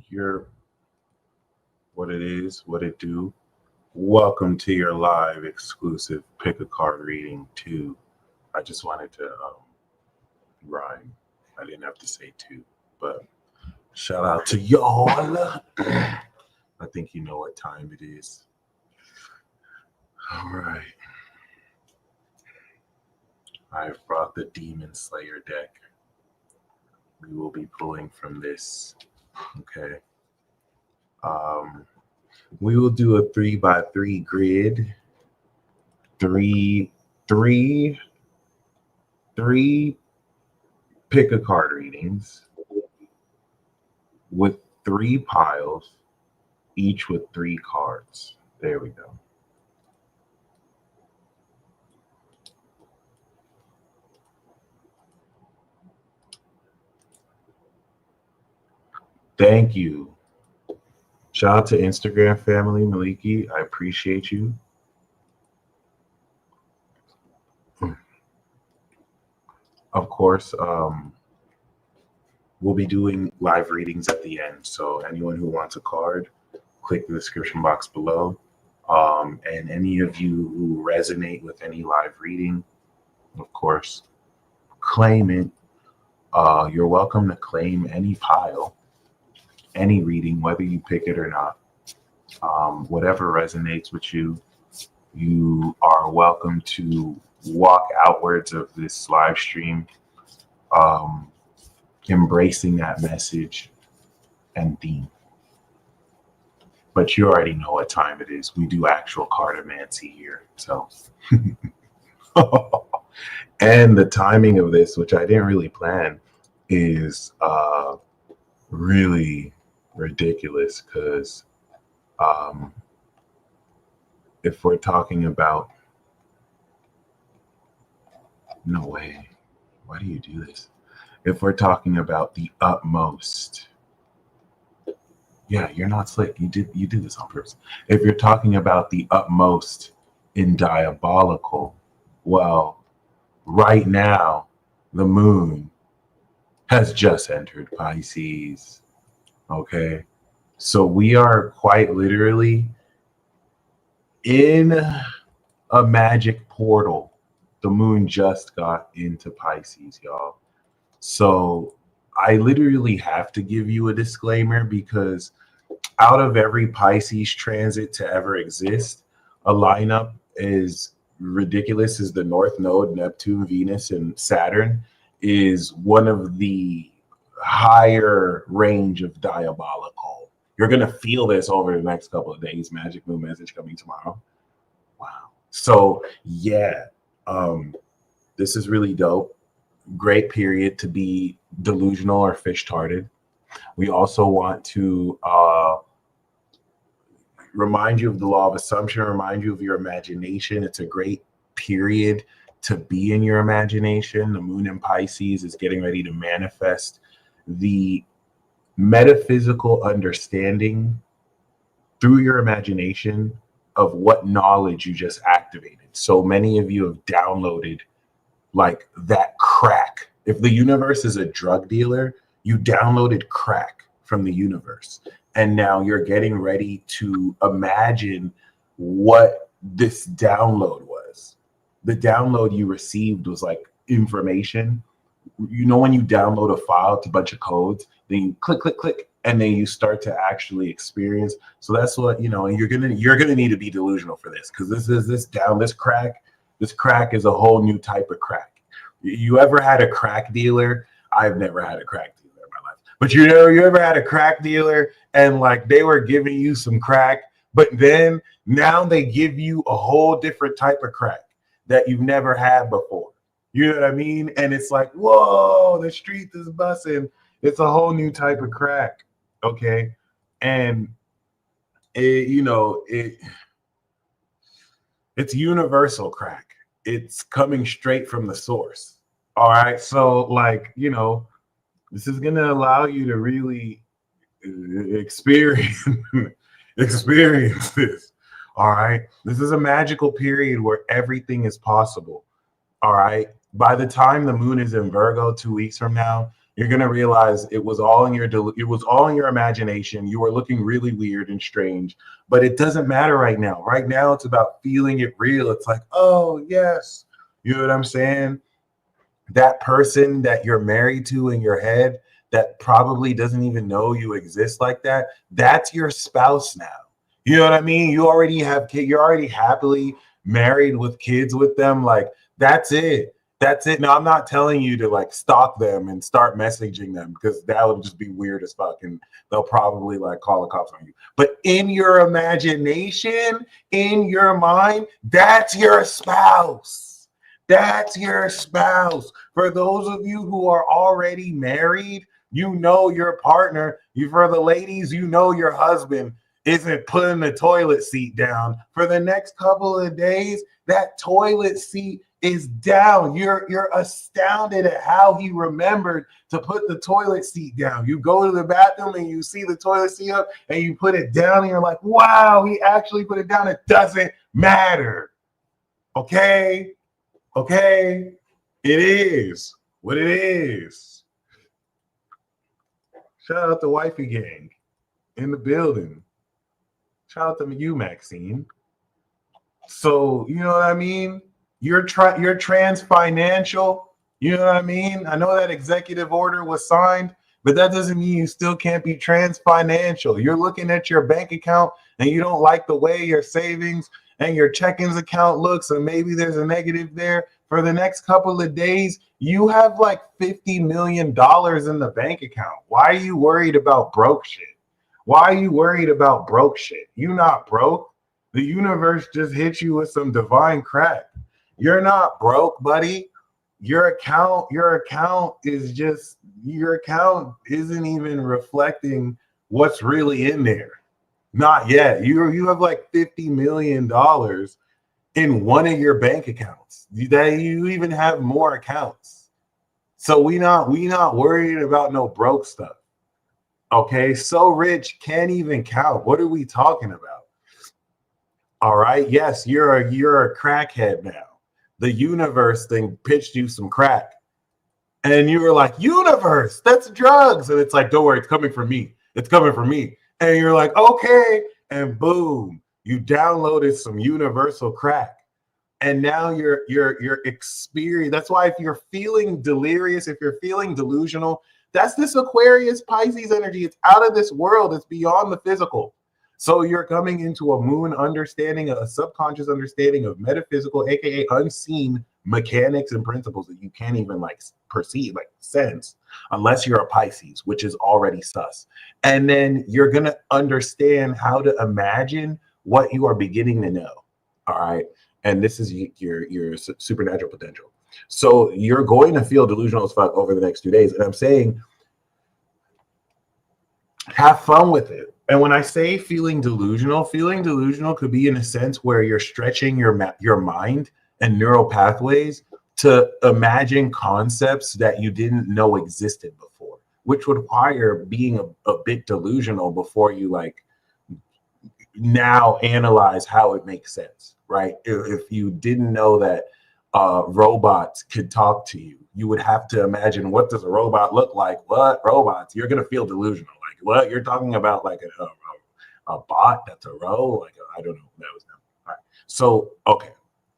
You're what it is, what it do. Welcome to your live exclusive pick a card reading too. I just wanted to rhyme. I didn't have to say two, but shout out to y'all. I think you know what time it is. All right. I've brought the Demon Slayer deck. We will be pulling from this. Okay. We will do a 3x3 grid. Three pick a card readings with 3 piles, each with 3 cards. There we go. Thank you. Shout out to Instagram family, Maliki. I appreciate you. Of course, we'll be doing live readings at the end. So anyone who wants a card, click the description box below. And any of you who resonate with any live reading, of course, claim it. You're welcome to claim any pile, any reading, whether you pick it or not. Whatever resonates with you, you are welcome to walk outwards of this live stream, embracing that message and theme. But you already know what time it is. We do actual cartomancy here. So, and the timing of this, which I didn't really plan, is really ridiculous because if we're talking about, no way, why do you do this? If we're talking about the utmost, yeah, you're not slick. You did this on purpose. If you're talking about the utmost in diabolical, well, right now, the moon has just entered Pisces. Okay. So we are quite literally in a magic portal. The moon just got into Pisces, y'all. So I literally have to give you a disclaimer because out of every Pisces transit to ever exist, a lineup as ridiculous as the North Node, Neptune, Venus, and Saturn is one of the higher range of diabolical. You're going to feel this over the next couple of days. Magic moon message coming tomorrow. Wow. So yeah, this is really dope. Great period to be delusional or fish-tarded. We also want to remind you of the law of assumption, remind you of your imagination. It's a great period to be in your imagination. The moon in Pisces is getting ready to manifest the metaphysical understanding through your imagination of what knowledge you just activated. So many of you have downloaded like that crack. If the universe is a drug dealer, you downloaded crack from the universe. And now you're getting ready to imagine what this download was. The download you received was like information. You know, when you download a file to a bunch of codes, then you click, click, click, and then you start to actually experience. So that's what, you know, and you're gonna need to be delusional for this, because this crack. This crack is a whole new type of crack. You ever had a crack dealer? I've never had a crack dealer in my life. But you ever had a crack dealer and like they were giving you some crack, but then now they give you a whole different type of crack that you've never had before. You know what I mean? And it's like, whoa, the street is bussing. It's a whole new type of crack. Okay. And it's universal crack. It's coming straight from the source. All right. So like, this is going to allow you to really experience this. All right. This is a magical period where everything is possible. All right. By the time the moon is in Virgo 2 weeks from now, You're gonna realize it was all in your imagination. You were looking really weird and strange, but it doesn't matter right now. Right now, it's about feeling it real. It's like, oh yes, you know what I'm saying? That person that you're married to in your head that probably doesn't even know you exist like that, that's your spouse now. You know what I mean? You already have kids, you're already happily married with kids with them. Like, that's it. That's it. Now, I'm not telling you to like stalk them and start messaging them, because that would just be weird as fuck. And they'll probably like call the cops on you. But in your imagination, in your mind, that's your spouse. That's your spouse. For those of you who are already married, you know your partner. You, for the ladies, you know your husband isn't putting the toilet seat down for the next couple of days. That toilet seat is down. You're astounded at how he remembered to put the toilet seat down. You go to the bathroom and you see the toilet seat up and you put it down and you're like, wow, he actually put it down. It doesn't matter. Okay? Okay? It is what it is. Shout out to Wifey Gang in the building. Shout out to you, Maxine. So, you know what I mean? You're trans financial. You know what I mean? I know that executive order was signed, but that doesn't mean you still can't be trans financial. You're looking at your bank account and you don't like the way your savings and your checkings account looks, and maybe there's a negative there. For the next couple of days, you have like $50 million in the bank account. Why are you worried about broke shit? Why are you worried about broke shit? You not broke. The universe just hit you with some divine crack. You're not broke, buddy. Your account isn't even reflecting what's really in there. Not yet. You have like $50 million in one of your bank accounts. You even have more accounts. So we not worried about no broke stuff. Okay, so rich can't even count. What are we talking about? All right, yes, you're a crackhead now. The universe thing pitched you some crack, and you were like, universe, that's drugs. And it's like, don't worry, it's coming from me. It's coming from me. And you're like, okay, and boom, you downloaded some universal crack. And now you're experiencing. That's why if you're feeling delirious, if you're feeling delusional, that's this Aquarius Pisces energy. It's out of this world. It's beyond the physical. So you're coming into a moon understanding, a subconscious understanding of metaphysical, aka unseen mechanics and principles that you can't even like perceive, like sense, unless you're a Pisces, which is already sus. And then you're gonna understand how to imagine what you are beginning to know. All right. And this is your supernatural potential. So you're going to feel delusional as fuck over the next 2 days. And I'm saying, have fun with it. And when I say feeling delusional could be in a sense where you're stretching your mind and neural pathways to imagine concepts that you didn't know existed before, which would require being a bit delusional before you like now analyze how it makes sense, right? If you didn't know that robots could talk to you, you would have to imagine, what does a robot look like? What robots? You're gonna feel delusional. Like, what you're talking about, like a bot that's a like I don't know. That was them. All right. So okay,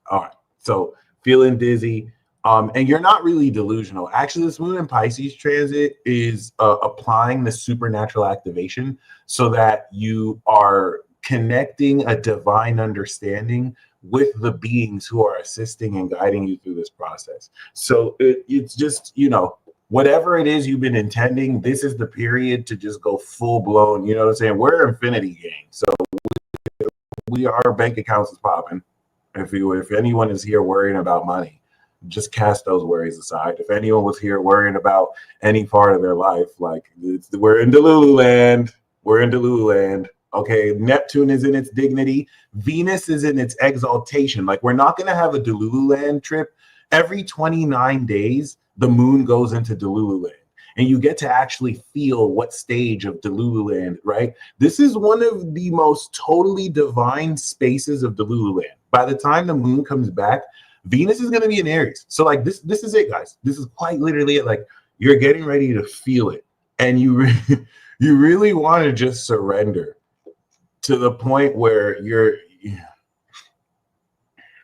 all right. So feeling dizzy, and you're not really delusional. Actually, this moon in Pisces transit is applying the supernatural activation so that you are connecting a divine understanding with the beings who are assisting and guiding you through this process. So it's just, you know, whatever it is you've been intending, this is the period to just go full blown. You know what I'm saying? We're Infinity Gang. So our bank accounts is popping. If anyone is here worrying about money, just cast those worries aside. If anyone was here worrying about any part of their life, like we're in Delulu land. We're in Delulu land. Okay, Neptune is in its dignity. Venus is in its exaltation. Like, we're not going to have a Delulu land trip. Every 29 days, the moon goes into Delulu land. And you get to actually feel what stage of Delulu land, right? This is one of the most totally divine spaces of Delulu land. By the time the moon comes back, Venus is going to be in Aries. So, like, this is it, guys. This is quite literally it. Like, You're getting ready to feel it. And you really want to just surrender to the point where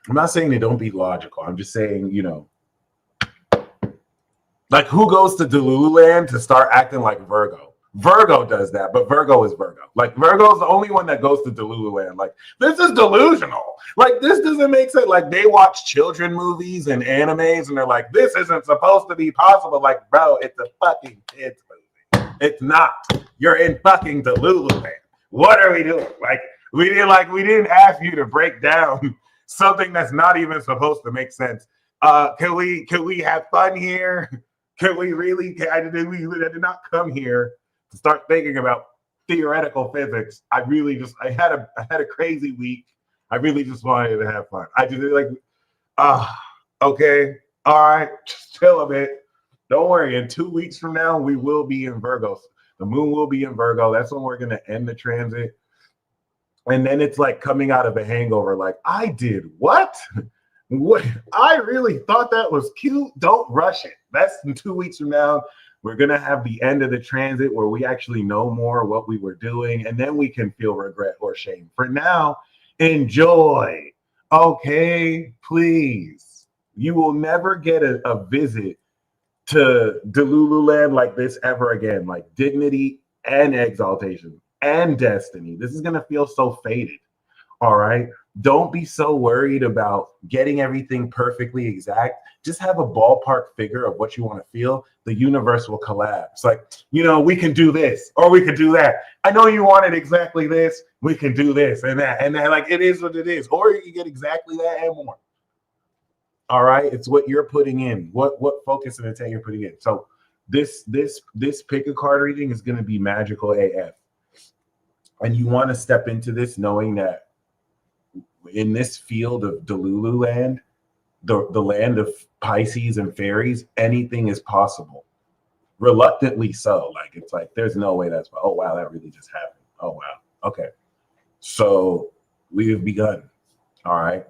I'm not saying they don't be logical. I'm just saying, like who goes to Delulu land to start acting like Virgo? Virgo does that, but Virgo is Virgo. Like Virgo's the only one that goes to Delulu land. Like this is delusional. Like this doesn't make sense. Like they watch children movies and animes and they're like, this isn't supposed to be possible. Like, bro, it's a fucking kids movie. It's not. You're in fucking Delulu land. What are we doing? Like we didn't ask you to break down something that's not even supposed to make sense. Can we have fun here? Can we really? I did not come here to start thinking about theoretical physics. I had a crazy week. I really just wanted to have fun. I just okay, all right, just chill a bit. Don't worry. In 2 weeks from now, we will be in Virgo. The moon will be in Virgo. That's when we're gonna end the transit. And then it's like coming out of a hangover. Like I did what? What? I really thought that was cute. Don't rush it. That's in 2 weeks from now. We're going to have the end of the transit where we actually know more what we were doing, and then we can feel regret or shame. For now, enjoy. Okay, please. You will never get a visit to Delulu land like this ever again. Like dignity and exaltation and destiny. This is going to feel so faded. All right. Don't be so worried about getting everything perfectly exact. Just have a ballpark figure of what you want to feel. The universe will collapse. Like, we can do this or we can do that. I know you wanted exactly this. We can do this and that. And then like it is what it is. Or you can get exactly that and more. All right. It's what you're putting in. What focus and intent you're putting in. So this pick a card reading is going to be magical AF. And you want to step into this knowing that in this field of Delulu land, the land of Pisces and fairies, anything is possible. Reluctantly so. Like it's like there's no way that's oh wow, that really just happened. Oh wow. Okay. So we have begun. All right.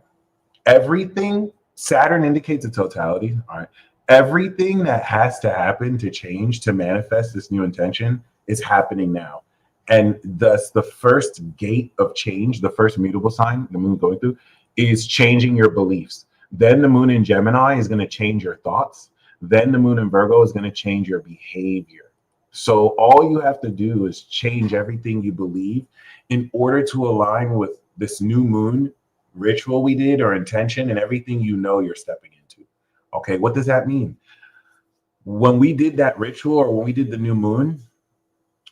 Everything, Saturn indicates a totality. All right. Everything that has to happen to change, to manifest this new intention is happening now. And thus the first gate of change, the first mutable sign the moon going through is changing your beliefs. Then the moon in Gemini is going to change your thoughts. Then the moon in Virgo is going to change your behavior. So all you have to do is change everything you believe in order to align with this new moon ritual we did or intention and everything you're stepping into. Okay, what does that mean? When we did that ritual or when we did the new moon,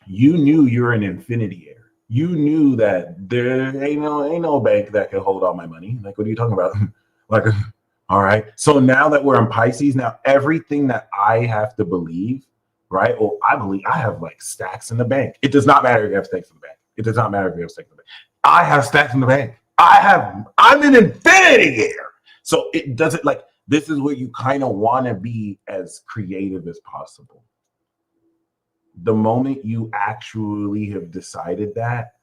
you knew you're an infinity heir. You knew that there ain't no bank that can hold all my money. Like, what are you talking about? Like, all right. So now that we're in Pisces, now everything that I have to believe, right? Well, I believe I have like stacks in the bank. It does not matter if you have stacks in the bank. It does not matter if you have stacks in the bank. I have stacks in the bank. I'm an infinity heir. So it doesn't like, this is where you kind of want to be as creative as possible. The moment you actually have decided that,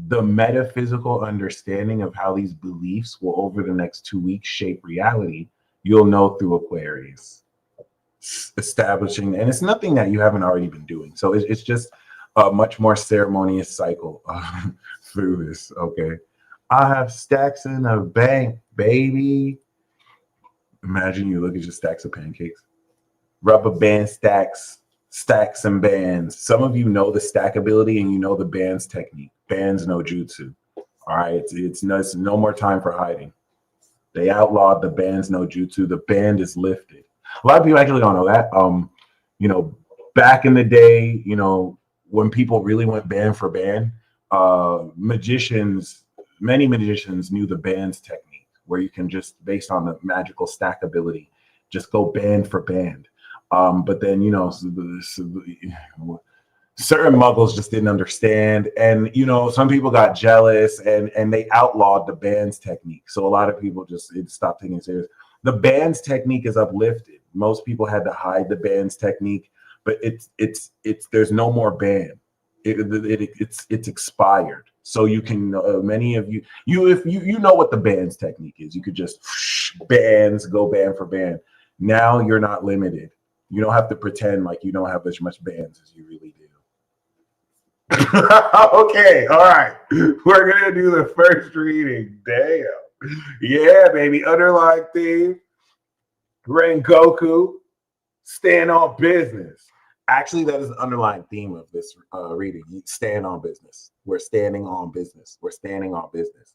the metaphysical understanding of how these beliefs will over the next 2 weeks shape reality, you'll know through Aquarius. Establishing, and it's nothing that you haven't already been doing. So it's just a much more ceremonious cycle through this. Okay. I have stacks in a bank, baby. Imagine you look at your stacks of pancakes. Rubber band stacks and bands. Some of you know the stackability and you know the bands technique. Bands no jutsu. All right, it's no more time for hiding. They outlawed the bands no jutsu. The band is lifted. A lot of people actually don't know that. Back in the day, when people really went band for band, many magicians knew the bands technique, where you can just, based on the magical stackability, just go band for band. But then, certain muggles just didn't understand. And, some people got jealous and they outlawed the bands technique. So a lot of people just stopped taking it serious. The bands technique is uplifted. Most people had to hide the bands technique, but there's no more band. It's expired. So you can, many of you, if you know what the bands technique is, you could just bands, go band for band. Now you're not limited. You don't have to pretend like you don't have as much bands as you really do. Okay, all right. We're gonna do the first reading. Damn. Yeah, baby. Underlying theme. Rengoku. Stand on business. Actually, that is the underlying theme of this reading. Stand on business. We're standing on business. We're standing on business.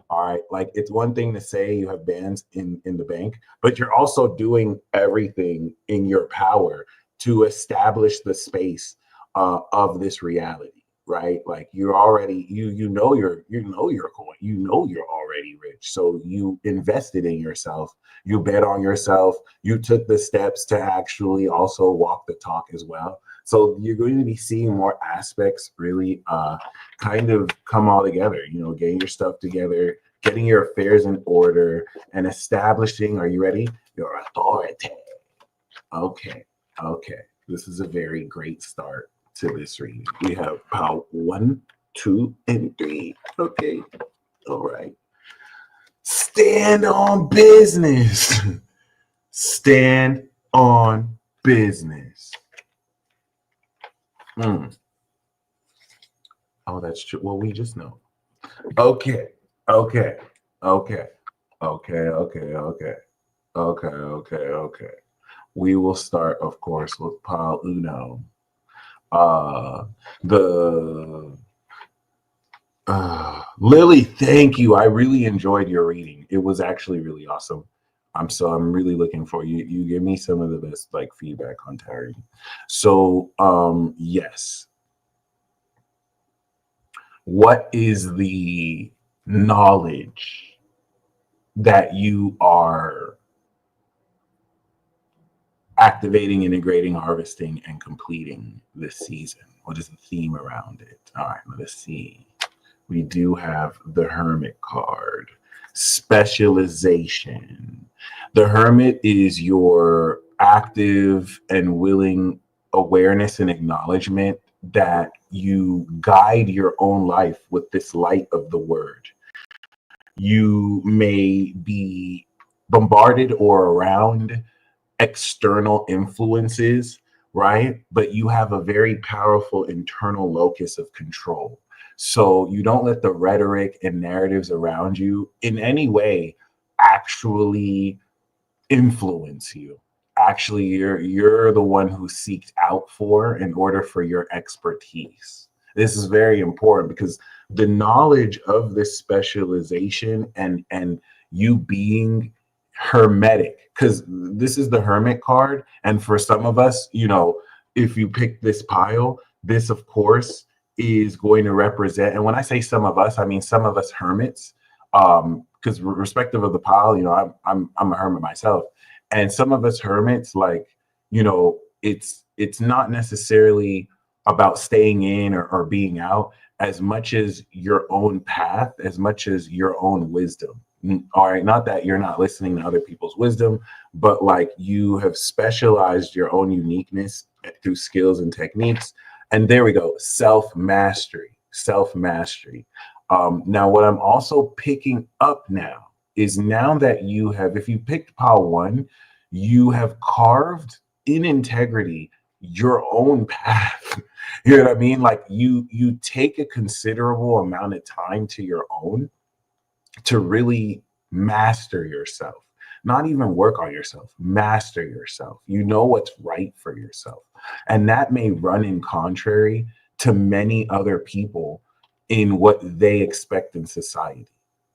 All right. Like, it's one thing to say you have bands in the bank, but you're also doing everything in your power to establish the space of this reality, right? Like, you're already you know you're going, you're already rich. So you invested in yourself, you bet on yourself, you took the steps to actually also walk the talk as well. So you're going to be seeing more aspects really kind of come all together, getting your stuff together, getting your affairs in order, and establishing, are you ready? Your authority. Okay. This is a very great start to this reading. We have pile 1, 2, and 3. Okay. All right. Stand on business. Stand on business. Oh, that's true. Well, we just know. Okay. We will start, of course, with pile uno. Lily, thank you. I really enjoyed your reading. It was actually really awesome. I'm really looking for you. You give me some of the best feedback on tarot. So yes. What is the knowledge that you are activating, integrating, harvesting, and completing this season? What is the theme around it? All right, let's see. We do have the Hermit card. Specialization. The Hermit is your active and willing awareness and acknowledgement that you guide your own life with this light of the word. You may be bombarded or around external influences, right? But you have a very powerful internal locus of control. So you don't let the rhetoric and narratives around you in any way actually influence you. Actually, you're the one who seeked out for in order for your expertise. This is very important because the knowledge of this specialization and you being hermetic, because this is the Hermit card, and for some of us, if you pick this pile, this of course is going to represent, and when I say some of us, I mean some of us hermits, because respective of the pile, I'm a hermit myself, and some of us hermits, it's not necessarily about staying in or being out as much as your own path, as much as your own wisdom. All right, not that you're not listening to other people's wisdom, but you have specialized your own uniqueness through skills and techniques. And there we go, self-mastery. Now, what I'm also picking up now is, now that you have, if you picked pile 1, you have carved in integrity your own path. You know what I mean? You take a considerable amount of time to your own to really master yourself, not even work on yourself, master yourself. You know what's right for yourself. And that may run in contrary to many other people in what they expect in society,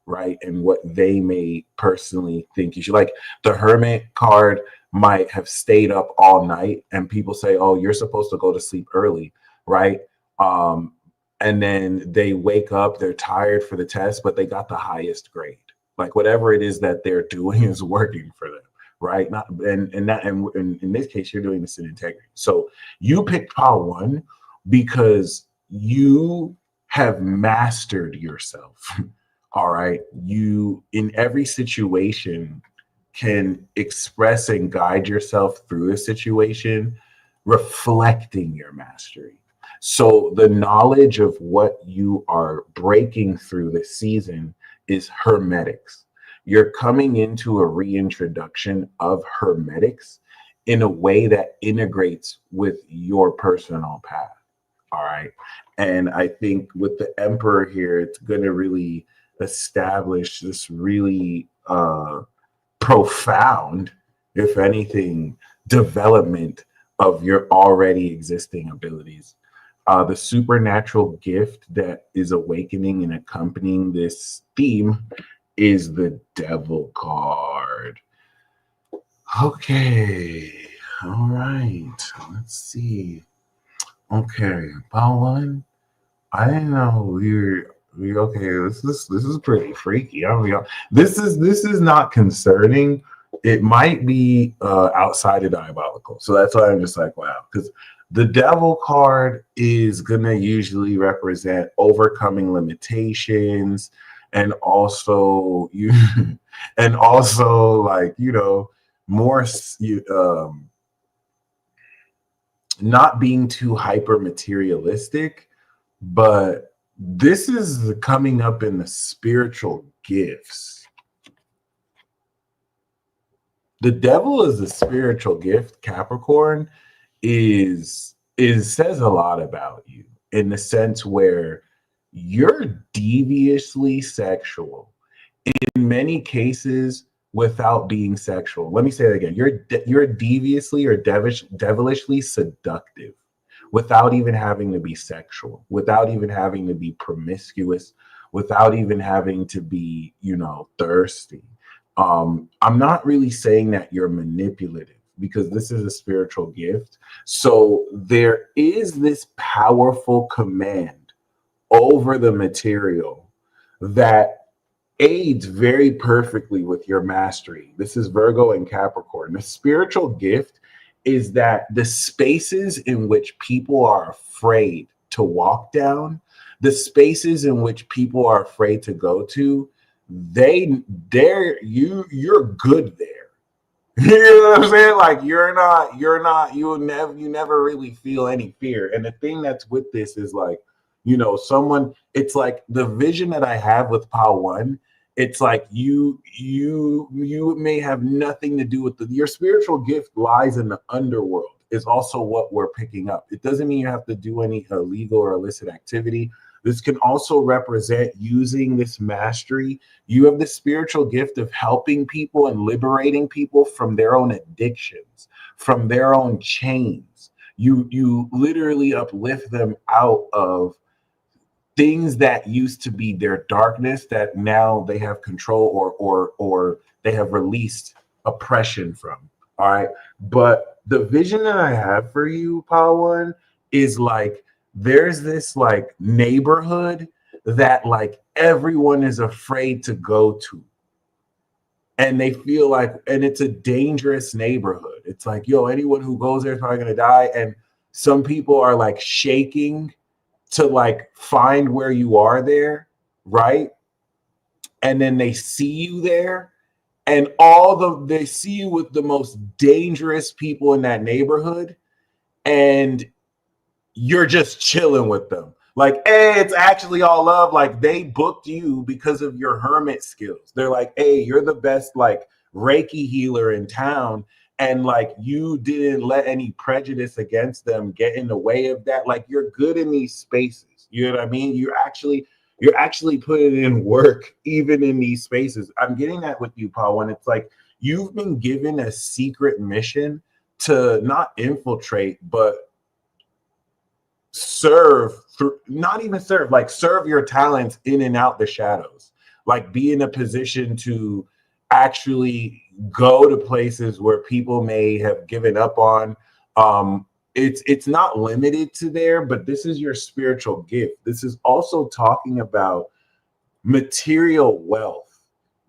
right? And what they may personally think you should. Like, the Hermit card might have stayed up all night and people say, oh, you're supposed to go to sleep early, right? And then they wake up, they're tired for the test, but they got the highest grade. Like, whatever it is that they're doing is working for them, right? Not and in this case, you're doing this in integrity. So you picked pile 1 because you have mastered yourself. All right. You, in every situation, can express and guide yourself through a situation, reflecting your mastery. So the knowledge of what you are breaking through this season is hermetics. You're coming into a reintroduction of hermetics in a way that integrates with your personal path. All right. And I think with the Emperor here, it's going to really establish this really profound, if anything, development of your already existing abilities. The supernatural gift that is awakening and accompanying this theme is the Devil card. Okay. All right. Let's see. Okay. About one. I didn't know we okay. This is pretty freaky. I mean, this is not concerning. It might be outside of diabolical. So that's why I'm just like, wow, because the Devil card is gonna usually represent overcoming limitations and also you and also like, you know, more not being too hyper materialistic, but this is coming up in the spiritual gifts. The Devil is a spiritual gift, Capricorn, is says a lot about you in the sense where you're deviously sexual in many cases without being sexual. Let me say it again. You're deviously or devilishly seductive without even having to be sexual, without even having to be promiscuous, without even having to be, you know, thirsty. I'm not really saying that you're manipulative because this is a spiritual gift. So there is this powerful command over the material that aids very perfectly with your mastery. This is Virgo and Capricorn. The spiritual gift is that the spaces in which people are afraid to walk down, the spaces in which people are afraid to go to, you're good there. You know what I'm saying? Like you never really feel any fear. And the thing that's with this is like, you know, it's like the vision that I have with Pow One. It's like you may have nothing to do with your spiritual gift lies in the underworld is also what we're picking up. It doesn't mean you have to do any illegal or illicit activity. This can also represent using this mastery. You have the spiritual gift of helping people and liberating people from their own addictions, from their own chains. You literally uplift them out of things that used to be their darkness that now they have control or they have released oppression from. All right. But the vision that I have for you, Pawan, is like there's this like neighborhood that like everyone is afraid to go to. And they feel like, and it's a dangerous neighborhood. It's like, yo, anyone who goes there is probably gonna die. And some people are like shaking to like find where you are there, right? And then they see you there, and they see you with the most dangerous people in that neighborhood, and you're just chilling with them. Like, hey, it's actually all love. Like, they booked you because of your hermit skills. They're like, hey, you're the best like Reiki healer in town. And like you didn't let any prejudice against them get in the way of that. Like you're good in these spaces. You know what I mean? You're actually putting in work even in these spaces. I'm getting that with you, Paul, when it's like you've been given a secret mission to not infiltrate, but serve through, not even serve, like serve your talents in and out the shadows. Like be in a position to actually go to places where people may have given up on. It's not limited to there, but this is your spiritual gift. This is also talking about material wealth.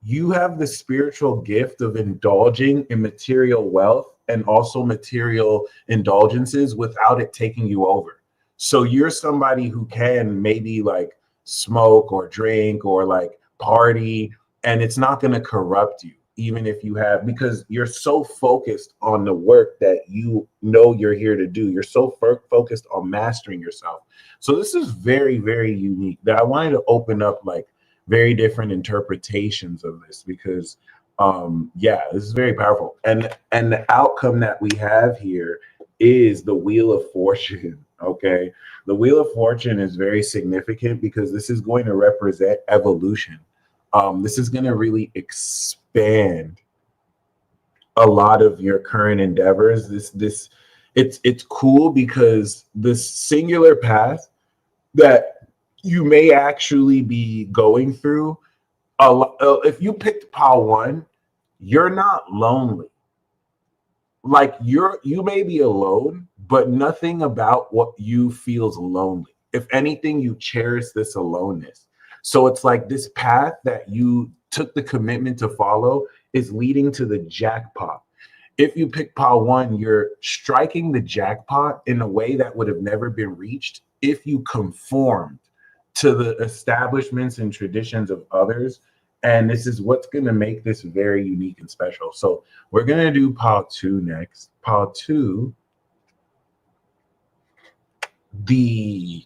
You have the spiritual gift of indulging in material wealth and also material indulgences without it taking you over. So you're somebody who can maybe like smoke or drink or like party, and it's not going to corrupt you, even if you have, because you're so focused on the work that you know you're here to do. You're so focused on mastering yourself. So this is very, very unique that I wanted to open up like very different interpretations of this because Yeah, this is very powerful. And the outcome that we have here is the Wheel of Fortune. Okay. The Wheel of Fortune is very significant because this is going to represent evolution. This is going to really expand a lot of your current endeavors. It's cool because this singular path that you may actually be going through, if you picked pile one, you're not lonely. Like you may be alone, but nothing about what you feels lonely. If anything, you cherish this aloneness. So it's like this path that you took the commitment to follow is leading to the jackpot. If you pick pile one, you're striking the jackpot in a way that would have never been reached if you conformed to the establishments and traditions of others. And this is what's going to make this very unique and special. So we're going to do pile two next. Pile two, the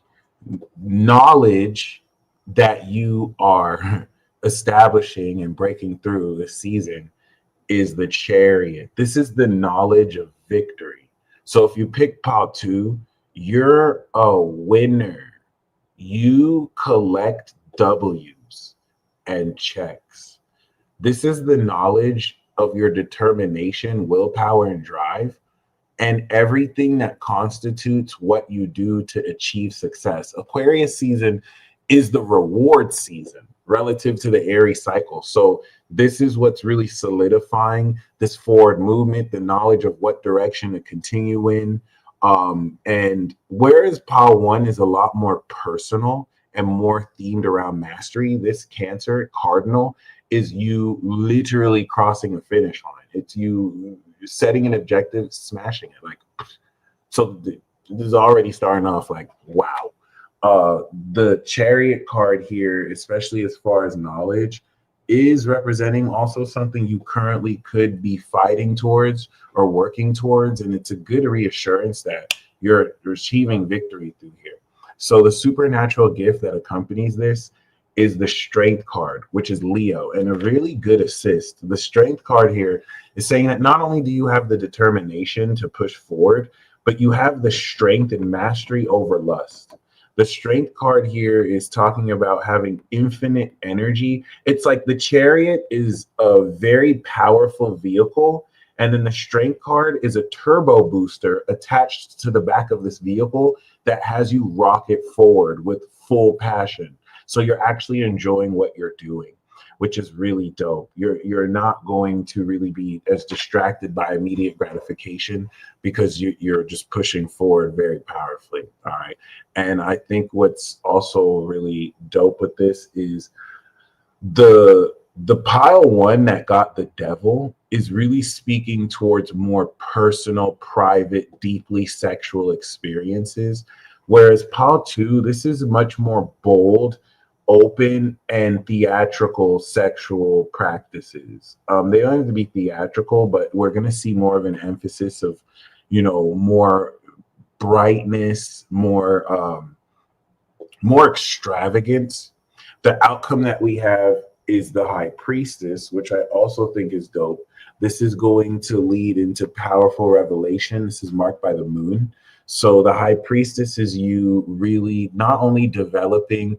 knowledge that you are establishing and breaking through this season is the Chariot. This is the knowledge of victory. So if you pick pile two, you're a winner. You collect W's and checks. This is the knowledge of your determination, willpower, and drive, and everything that constitutes what you do to achieve success. Aquarius season is the reward season relative to the Aries cycle. So this is what's really solidifying this forward movement, the knowledge of what direction to continue in. And whereas pile one is a lot more personal and more themed around mastery, this Cancer cardinal is you literally crossing a finish line. It's you setting an objective, smashing it. Like, so this is already starting off like, wow. The Chariot card here, especially as far as knowledge, is representing also something you currently could be fighting towards or working towards. And it's a good reassurance that you're achieving victory through here. So the supernatural gift that accompanies this is the Strength card, which is Leo, and a really good assist. The Strength card here is saying that not only do you have the determination to push forward, but you have the strength and mastery over lust. The Strength card here is talking about having infinite energy. It's like the Chariot is a very powerful vehicle, and then the Strength card is a turbo booster attached to the back of this vehicle that has you rocket forward with full passion. So you're actually enjoying what you're doing, which is really dope. You're not going to really be as distracted by immediate gratification because you're just pushing forward very powerfully. All right. And I think what's also really dope with this is the pile one that got the Devil is really speaking towards more personal, private, deeply sexual experiences. Whereas pile two, this is much more bold, open, and theatrical sexual practices. They don't have to be theatrical, but we're going to see more of an emphasis of, more brightness, more extravagance. The outcome that we have is the High Priestess, which I also think is dope. This is going to lead into powerful revelation. This is marked by the moon. So the High Priestess is you really not only developing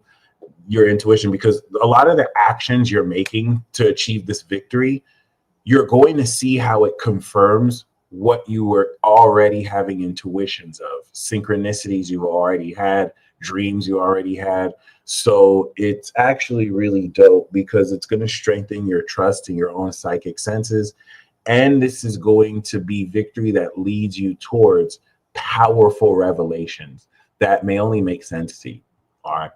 your intuition, because a lot of the actions you're making to achieve this victory, you're going to see how it confirms what you were already having intuitions of, synchronicities you've already had, dreams you already had. So it's actually really dope because it's going to strengthen your trust in your own psychic senses. And this is going to be victory that leads you towards powerful revelations that may only make sense to you. All right.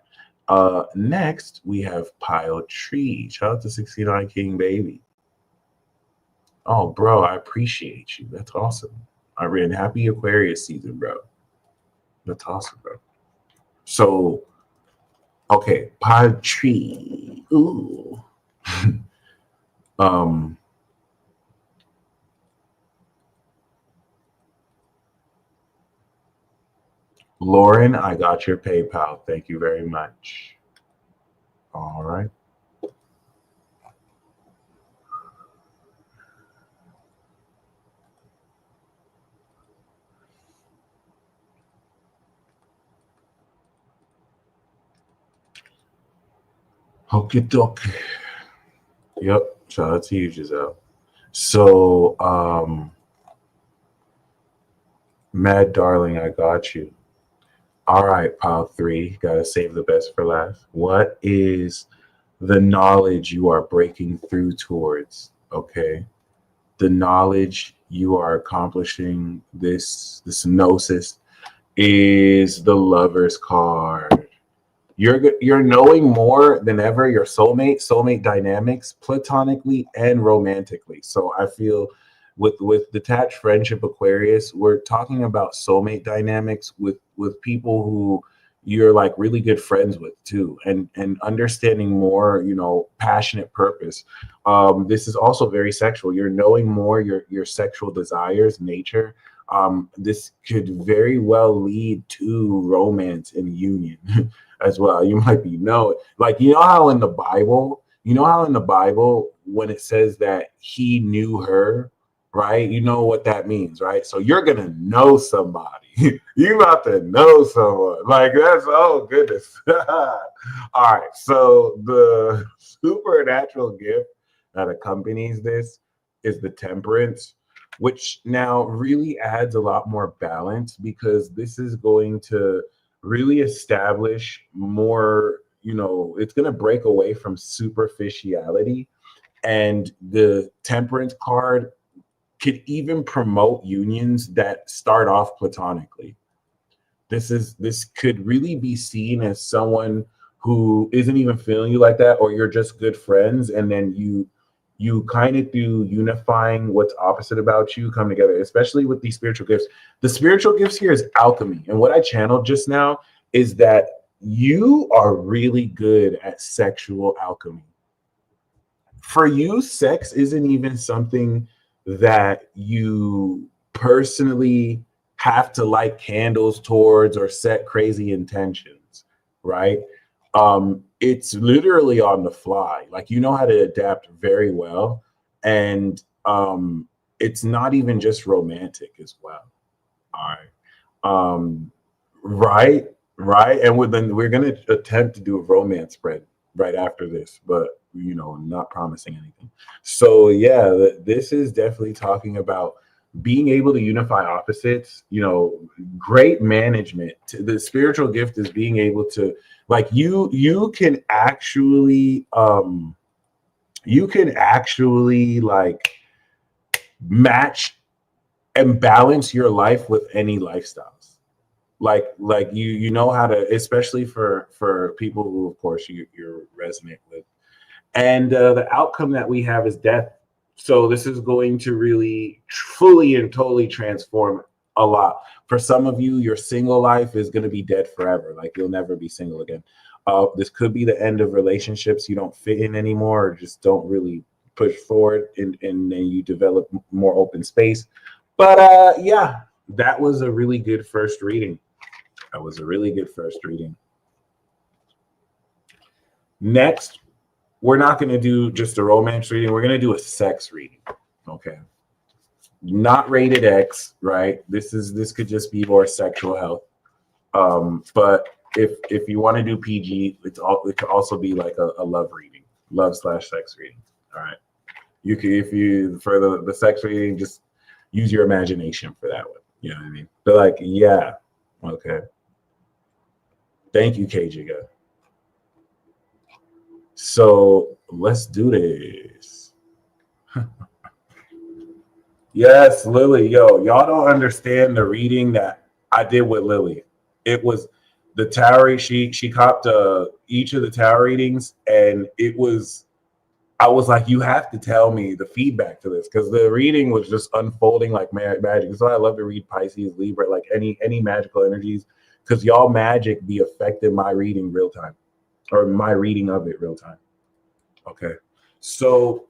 Next, we have Pile Tree. Shout out to 69 King Baby. Oh, bro, I appreciate you. That's awesome. I ran happy Aquarius season, bro. That's awesome, bro. So, okay, Pile Tree. Ooh. Lauren, I got your PayPal. Thank you very much. All right. Okie dokie. Yep. Shout out to you, Giselle. So, Mad Darling, I got you. All right, pile three. Gotta save the best for last. What is the knowledge you are breaking through towards? Okay. The knowledge you are accomplishing this gnosis is the Lover's card. You're knowing more than ever your soulmate dynamics, platonically and romantically. So I feel with detached friendship Aquarius, we're talking about soulmate dynamics with people who you're like really good friends with too, and understanding more, passionate purpose. This is also very sexual. You're knowing more your sexual desires, nature. This could very well lead to romance and union. As well. You might be like how in the Bible when it says that he knew her, right? You know what that means, right? So you're gonna know somebody. You about to know someone. Like that's oh goodness. All right. So the supernatural gift that accompanies this is the temperance, which now really adds a lot more balance because this is going to really establish more, it's going to break away from superficiality. And the temperance card could even promote unions that start off platonically. This could really be seen as someone who isn't even feeling you like that, or you're just good friends, and then you kind of through unifying what's opposite about you come together, especially with these spiritual gifts. The spiritual gifts here is alchemy. And what I channeled just now is that you are really good at sexual alchemy. For you, sex isn't even something that you personally have to light candles towards or set crazy intentions, right? It's literally on the fly. Like you know how to adapt very well. And it's not even just romantic as well. All right. Right, right. And we're gonna attempt to do a romance spread right after this, but not promising anything. So yeah, this is definitely talking about being able to unify opposites, great management. The spiritual gift is being able to like you can actually like match and balance your life with any lifestyles. Like you know how to, especially for people who of course you're resonant with. And the outcome that we have is death. So this is going to really fully and totally transform a lot. For some of you, your single life is going to be dead forever. Like you'll never be single again. This could be the end of relationships you don't fit in anymore, or just don't really push forward, and then you develop more open space. But yeah, that was a really good first reading. That was a really good first reading. Next, we're not going to do just a romance reading. We're going to do a sex reading. Okay. Not rated X, right? This could just be more sexual health. But if you want to do PG, it could also be like a love reading, love/sex reading. All right. You could, if you for the sex reading, just use your imagination for that one. You know what I mean? But like, yeah. Okay. Thank you, Kajiga. So let's do this. Yes, Lily. Yo, y'all don't understand the reading that I did with Lily. It was the tarot. She copped each of the tarot readings, and it was. I was like, you have to tell me the feedback to this because the reading was just unfolding like magic. So I love to read Pisces, Libra, like any magical energies, because y'all magic be affecting my reading real time, or my reading of it real time. Okay, so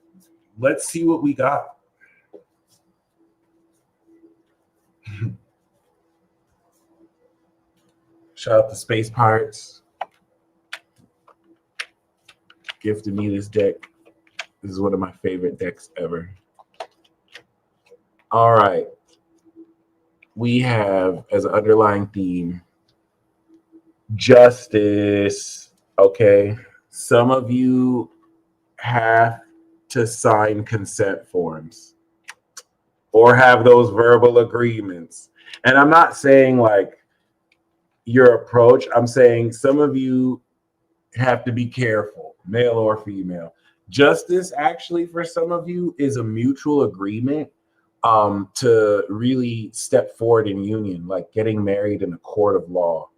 let's see what we got. Shout out to Space Pirates. Gifted me this deck. This is one of my favorite decks ever. All right. We have as an underlying theme justice. Okay. some of you have to sign consent forms or have those verbal agreements. And I'm not saying like your approach, I'm saying some of you have to be careful, male or female. Justice, actually, for some of you, is a mutual agreement to really step forward in union, like getting married in a court of law.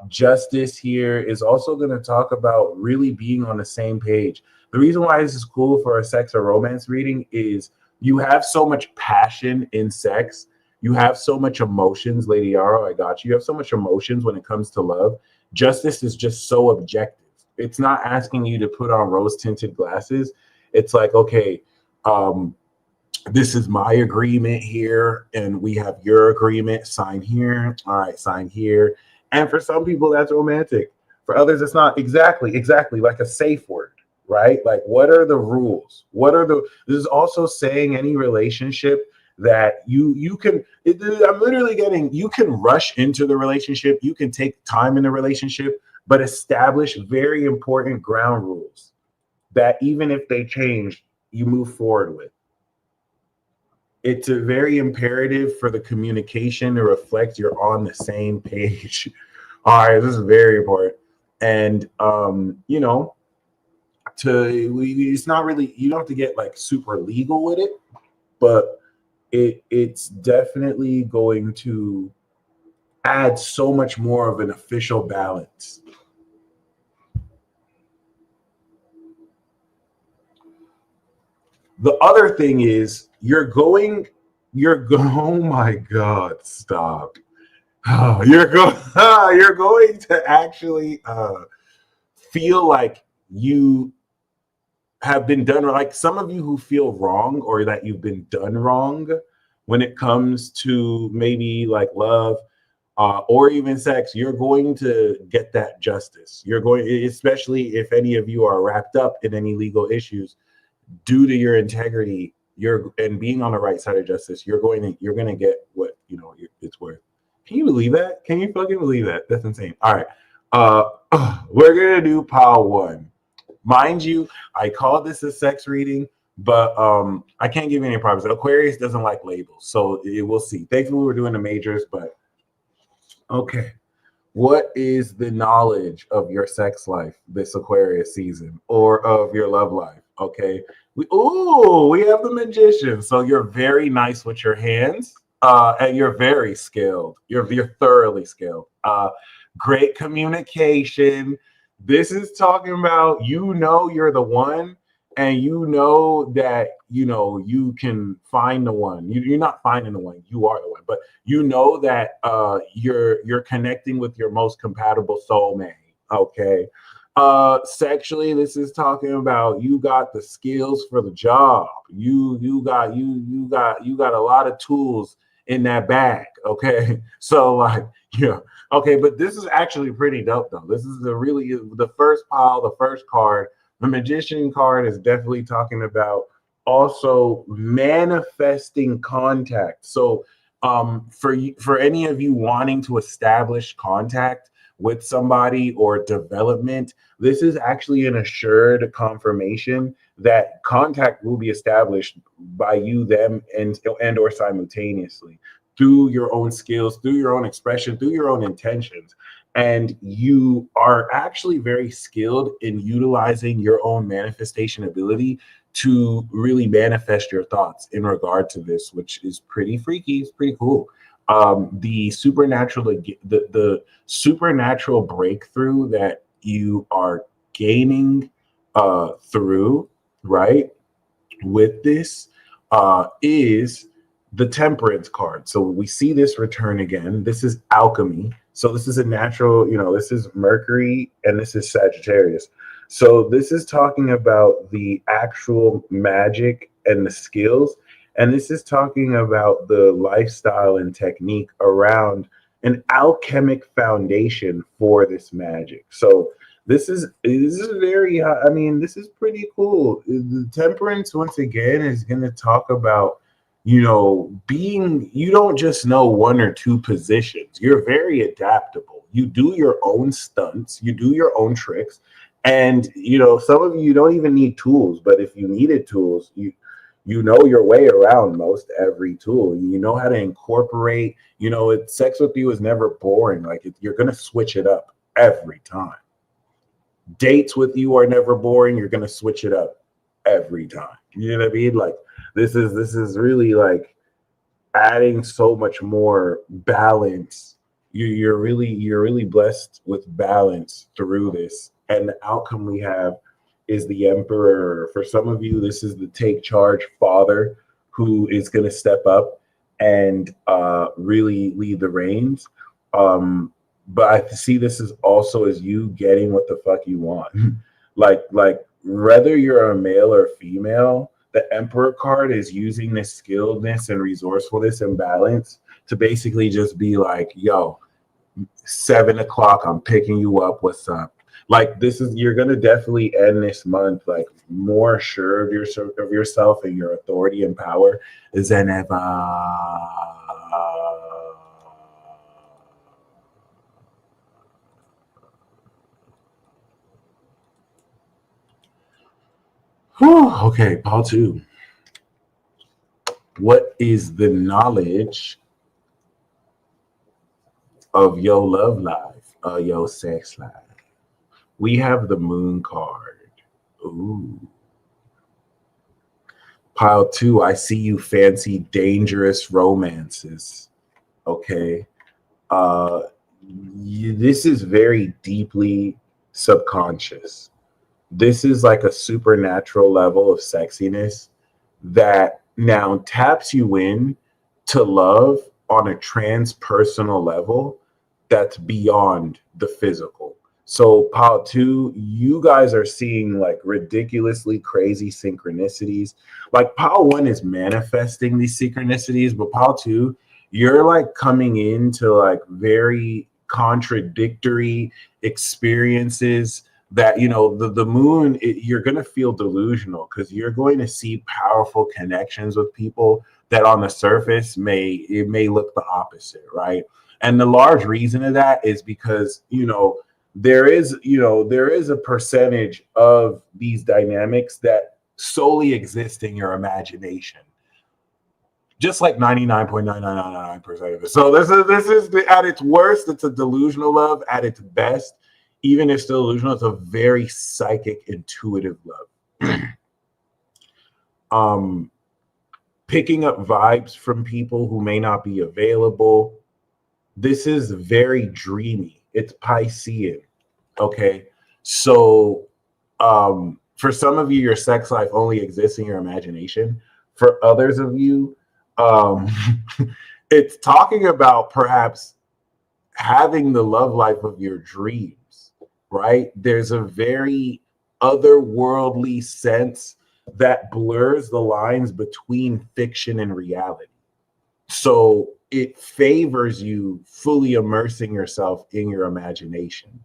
Justice here is also going to talk about really being on the same page. The reason why this is cool for a sex or romance reading is you have so much passion in sex. You have so much emotions, Lady Yaro, I got you. You have so much emotions when it comes to love. Justice is just so objective. It's not asking you to put on rose-tinted glasses. It's like, okay, this is my agreement here, and we have your agreement. Sign here. All right, sign here. And for some people, that's romantic. For others, it's not exactly like a safe word, right? Like, what are the rules? This is also saying any relationship that you can, I'm literally getting, you can rush into the relationship. You can take time in the relationship, but establish very important ground rules that even if they change, you move forward with. It's a very imperative for the communication to reflect you're on the same page. All right, this is very important. And it's not really, you don't have to get like super legal with it, but it's definitely going to add so much more of an official balance. The other thing is oh my God, stop. You're going to actually feel like you have been done, like some of you who feel wrong or that you've been done wrong when it comes to maybe like love or even sex. You're going to get that justice. You're going, especially if any of you are wrapped up in any legal issues, due to your integrity, and being on the right side of justice, you're going to get what it's worth. Can you believe that? Can you fucking believe that? That's insane. All right, we're gonna do pile 1. Mind you, I call this a sex reading, but I can't give you any promises. Aquarius doesn't like labels, so we'll see. Thankfully, we're doing the majors, but okay. What is the knowledge of your sex life this Aquarius season, or of your love life? Okay. We have the Magician. So you're very nice with your hands, and you're very skilled. You're thoroughly skilled. Great communication. This is talking about you're the one, and that you can find the one. You're not finding the one. You are the one, but that you're connecting with your most compatible soulmate. Okay. Sexually, this is talking about you got the skills for the job. You got a lot of tools in that bag. Okay. So like, yeah. Okay, but this is actually pretty dope though. This is the first pile, the first card. The Magician card is definitely talking about also manifesting contact. So for any of you wanting to establish contact with somebody or development, this is actually an assured confirmation that contact will be established by you, them, and or simultaneously through your own skills, through your own expression, through your own intentions. And you are actually very skilled in utilizing your own manifestation ability to really manifest your thoughts in regard to this, which is pretty freaky. It's pretty cool. The supernatural breakthrough that you are gaining through, right, with this is the Temperance card. So we see this return again. This is alchemy. So this is a natural, this is Mercury and this is Sagittarius. So this is talking about the actual magic and the skills. And this is talking about the lifestyle and technique around an alchemic foundation for this magic. So this is very, this is pretty cool. The Temperance, once again, is going to talk about, you don't just know one or two positions. You're very adaptable. You do your own stunts. You do your own tricks. And some of you don't even need tools, but if you needed tools, you know your way around most every tool. You know how to incorporate. Sex with you is never boring. Like you're gonna switch it up every time. Dates with you are never boring. You're gonna switch it up every time. You know what I mean? Like this is really like adding so much more balance. You're really blessed with balance through this, and the outcome we have is the Emperor. For some of you, this is the take charge father who is going to step up and really lead the reins. But I see this as also as you getting what the fuck you want. like whether you're a male or female, the Emperor card is using this skilledness and resourcefulness and balance to basically just be like, yo, 7 o'clock, I'm picking you up. What's up? Like you're gonna definitely end this month like more sure of yourself and your authority and power than ever. Whew, okay, Paul 2. What is the knowledge of your love life, your sex life? We have the Moon card. Ooh. Pile 2, I see you fancy dangerous romances. Okay. This is very deeply subconscious. This is like a supernatural level of sexiness that now taps you in to love on a transpersonal level that's beyond the physical. So pile 2, you guys are seeing like ridiculously crazy synchronicities. Like pile 1 is manifesting these synchronicities, but pile 2, you're like coming into like very contradictory experiences that the moon, you're going to feel delusional because you're going to see powerful connections with people that on the surface may look the opposite, right? And the large reason of that is because there is a percentage of these dynamics that solely exist in your imagination, just like 99.9999% of it. So this is at its worst, it's a delusional love. At its best, even if still delusional, it's a very psychic, intuitive love. Picking up vibes from people who may not be available. This is very dreamy. It's Piscean. Okay. So for some of you, your sex life only exists in your imagination. For others of you, it's talking about perhaps having the love life of your dreams, right? There's a very otherworldly sense that blurs the lines between fiction and reality. So it favors you fully immersing yourself in your imagination,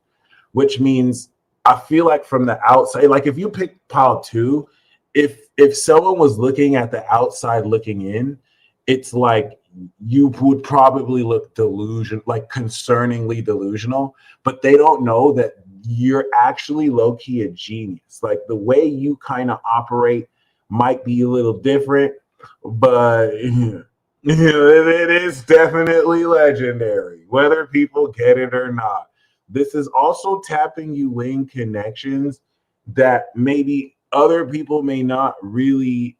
which means I feel like from the outside, like if you pick pile 2, if someone was looking at the outside looking in, it's like you would probably look like concerningly delusional, but they don't know that you're actually low-key a genius. Like the way you kind of operate might be a little different, but it is definitely legendary, whether people get it or not. This is also tapping you in connections that maybe other people may not really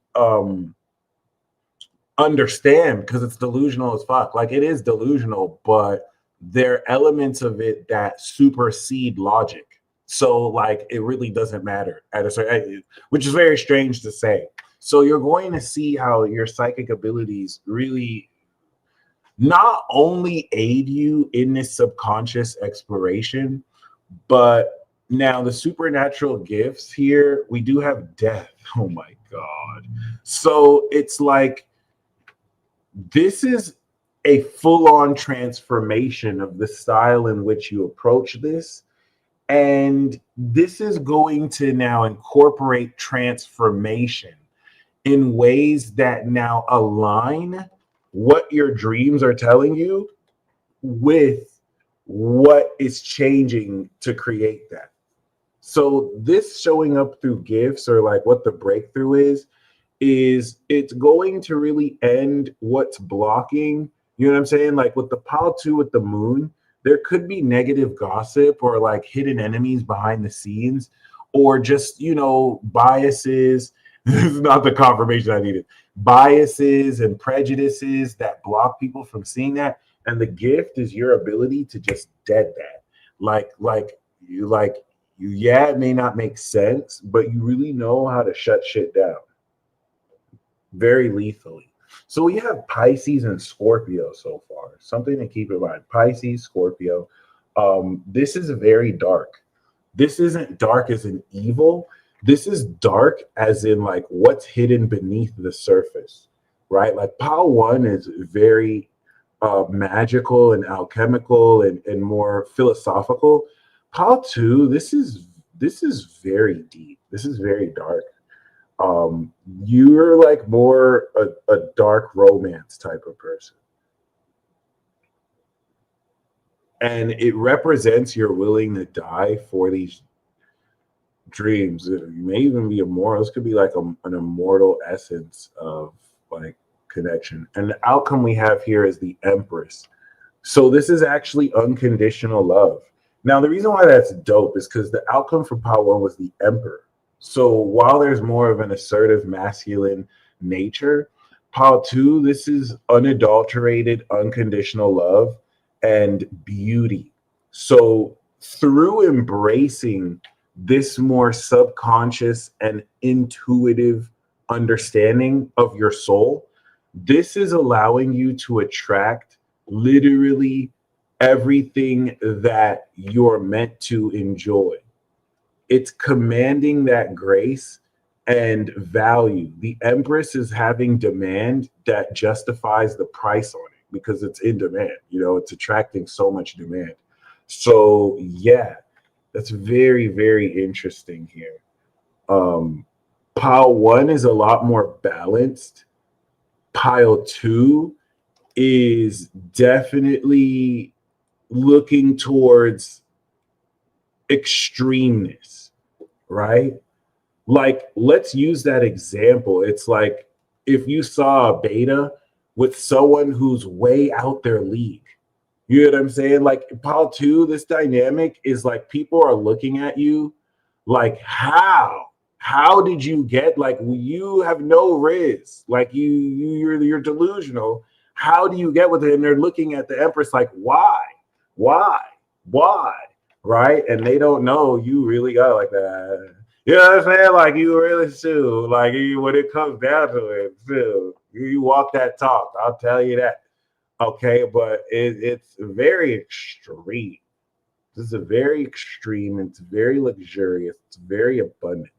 understand because it's delusional as fuck. Like it is delusional, but there are elements of it that supersede logic. So like it really doesn't matter at a certain, which is very strange to say. So you're going to see how your psychic abilities really not only aid you in this subconscious exploration, but now the supernatural gifts here, we do have death. Oh my God. So it's like, this is a full-on transformation of the style in which you approach this. And this is going to now incorporate transformation in ways that now align what your dreams are telling you with what is changing to create that. So this showing up through gifts, or like what the breakthrough is it's going to really end what's blocking. You know what I'm saying? Like with the pile 2 with the moon, there could be negative gossip or like hidden enemies behind the scenes, or just, biases. This is not the confirmation I needed. Biases and prejudices that block people from seeing that. And the gift is your ability to just dead that. Like you, yeah, it may not make sense, but you really know how to shut shit down very lethally. So we have Pisces and Scorpio so far. Something to keep in mind. Pisces, Scorpio. This is very dark. This isn't dark as in evil. This is dark as in like what's hidden beneath the surface, right? Like Pile 1 is very magical and alchemical and more philosophical. Pile 2, this is very deep. This is very dark. You're like more a dark romance type of person, and it represents you're willing to die for these dreams. It may even be immortal. This could be like an immortal essence of like connection. And the outcome we have here is the Empress. So this is actually unconditional love. Now the reason why that's dope is because the outcome for Pile 1 was the Emperor. So while there's more of an assertive masculine nature, Pile 2, this is unadulterated, unconditional love and beauty. So through embracing this more subconscious and intuitive understanding of your soul, this is allowing you to attract literally everything that you're meant to enjoy. It's commanding that grace and value. The Empress is having demand that justifies the price on it because it's in demand. It's attracting so much demand. So yeah, that's very, very interesting here. Pile 1 is a lot more balanced. Pile 2 is definitely looking towards extremeness, right? Like, let's use that example. It's like if you saw a beta with someone who's way out their league. You know what I'm saying? Like Pile 2, this dynamic is like people are looking at you like, how did you get, like, you have no riz, like you're delusional. How do you get with it? And they're looking at the Empress like, why, why, right? And they don't know you really got like that. You know what I'm saying? Like you really do. Like when it comes down to it, too, you walk that talk. I'll tell you that. Okay, but it's very extreme. This is a very extreme. It's very luxurious. It's very abundant.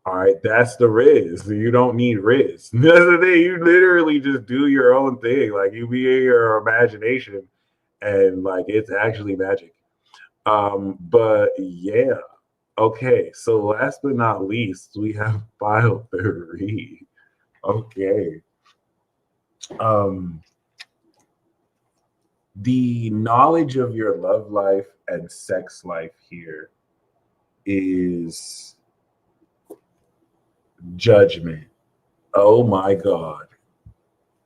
All right, that's the Riz. You don't need Riz. That's the thing. You literally just do your own thing. Like you be in your imagination, and like it's actually magic. But yeah. Okay, so last but not least, we have Pile 3. Okay. The knowledge of your love life and sex life here is Judgment. Oh my God.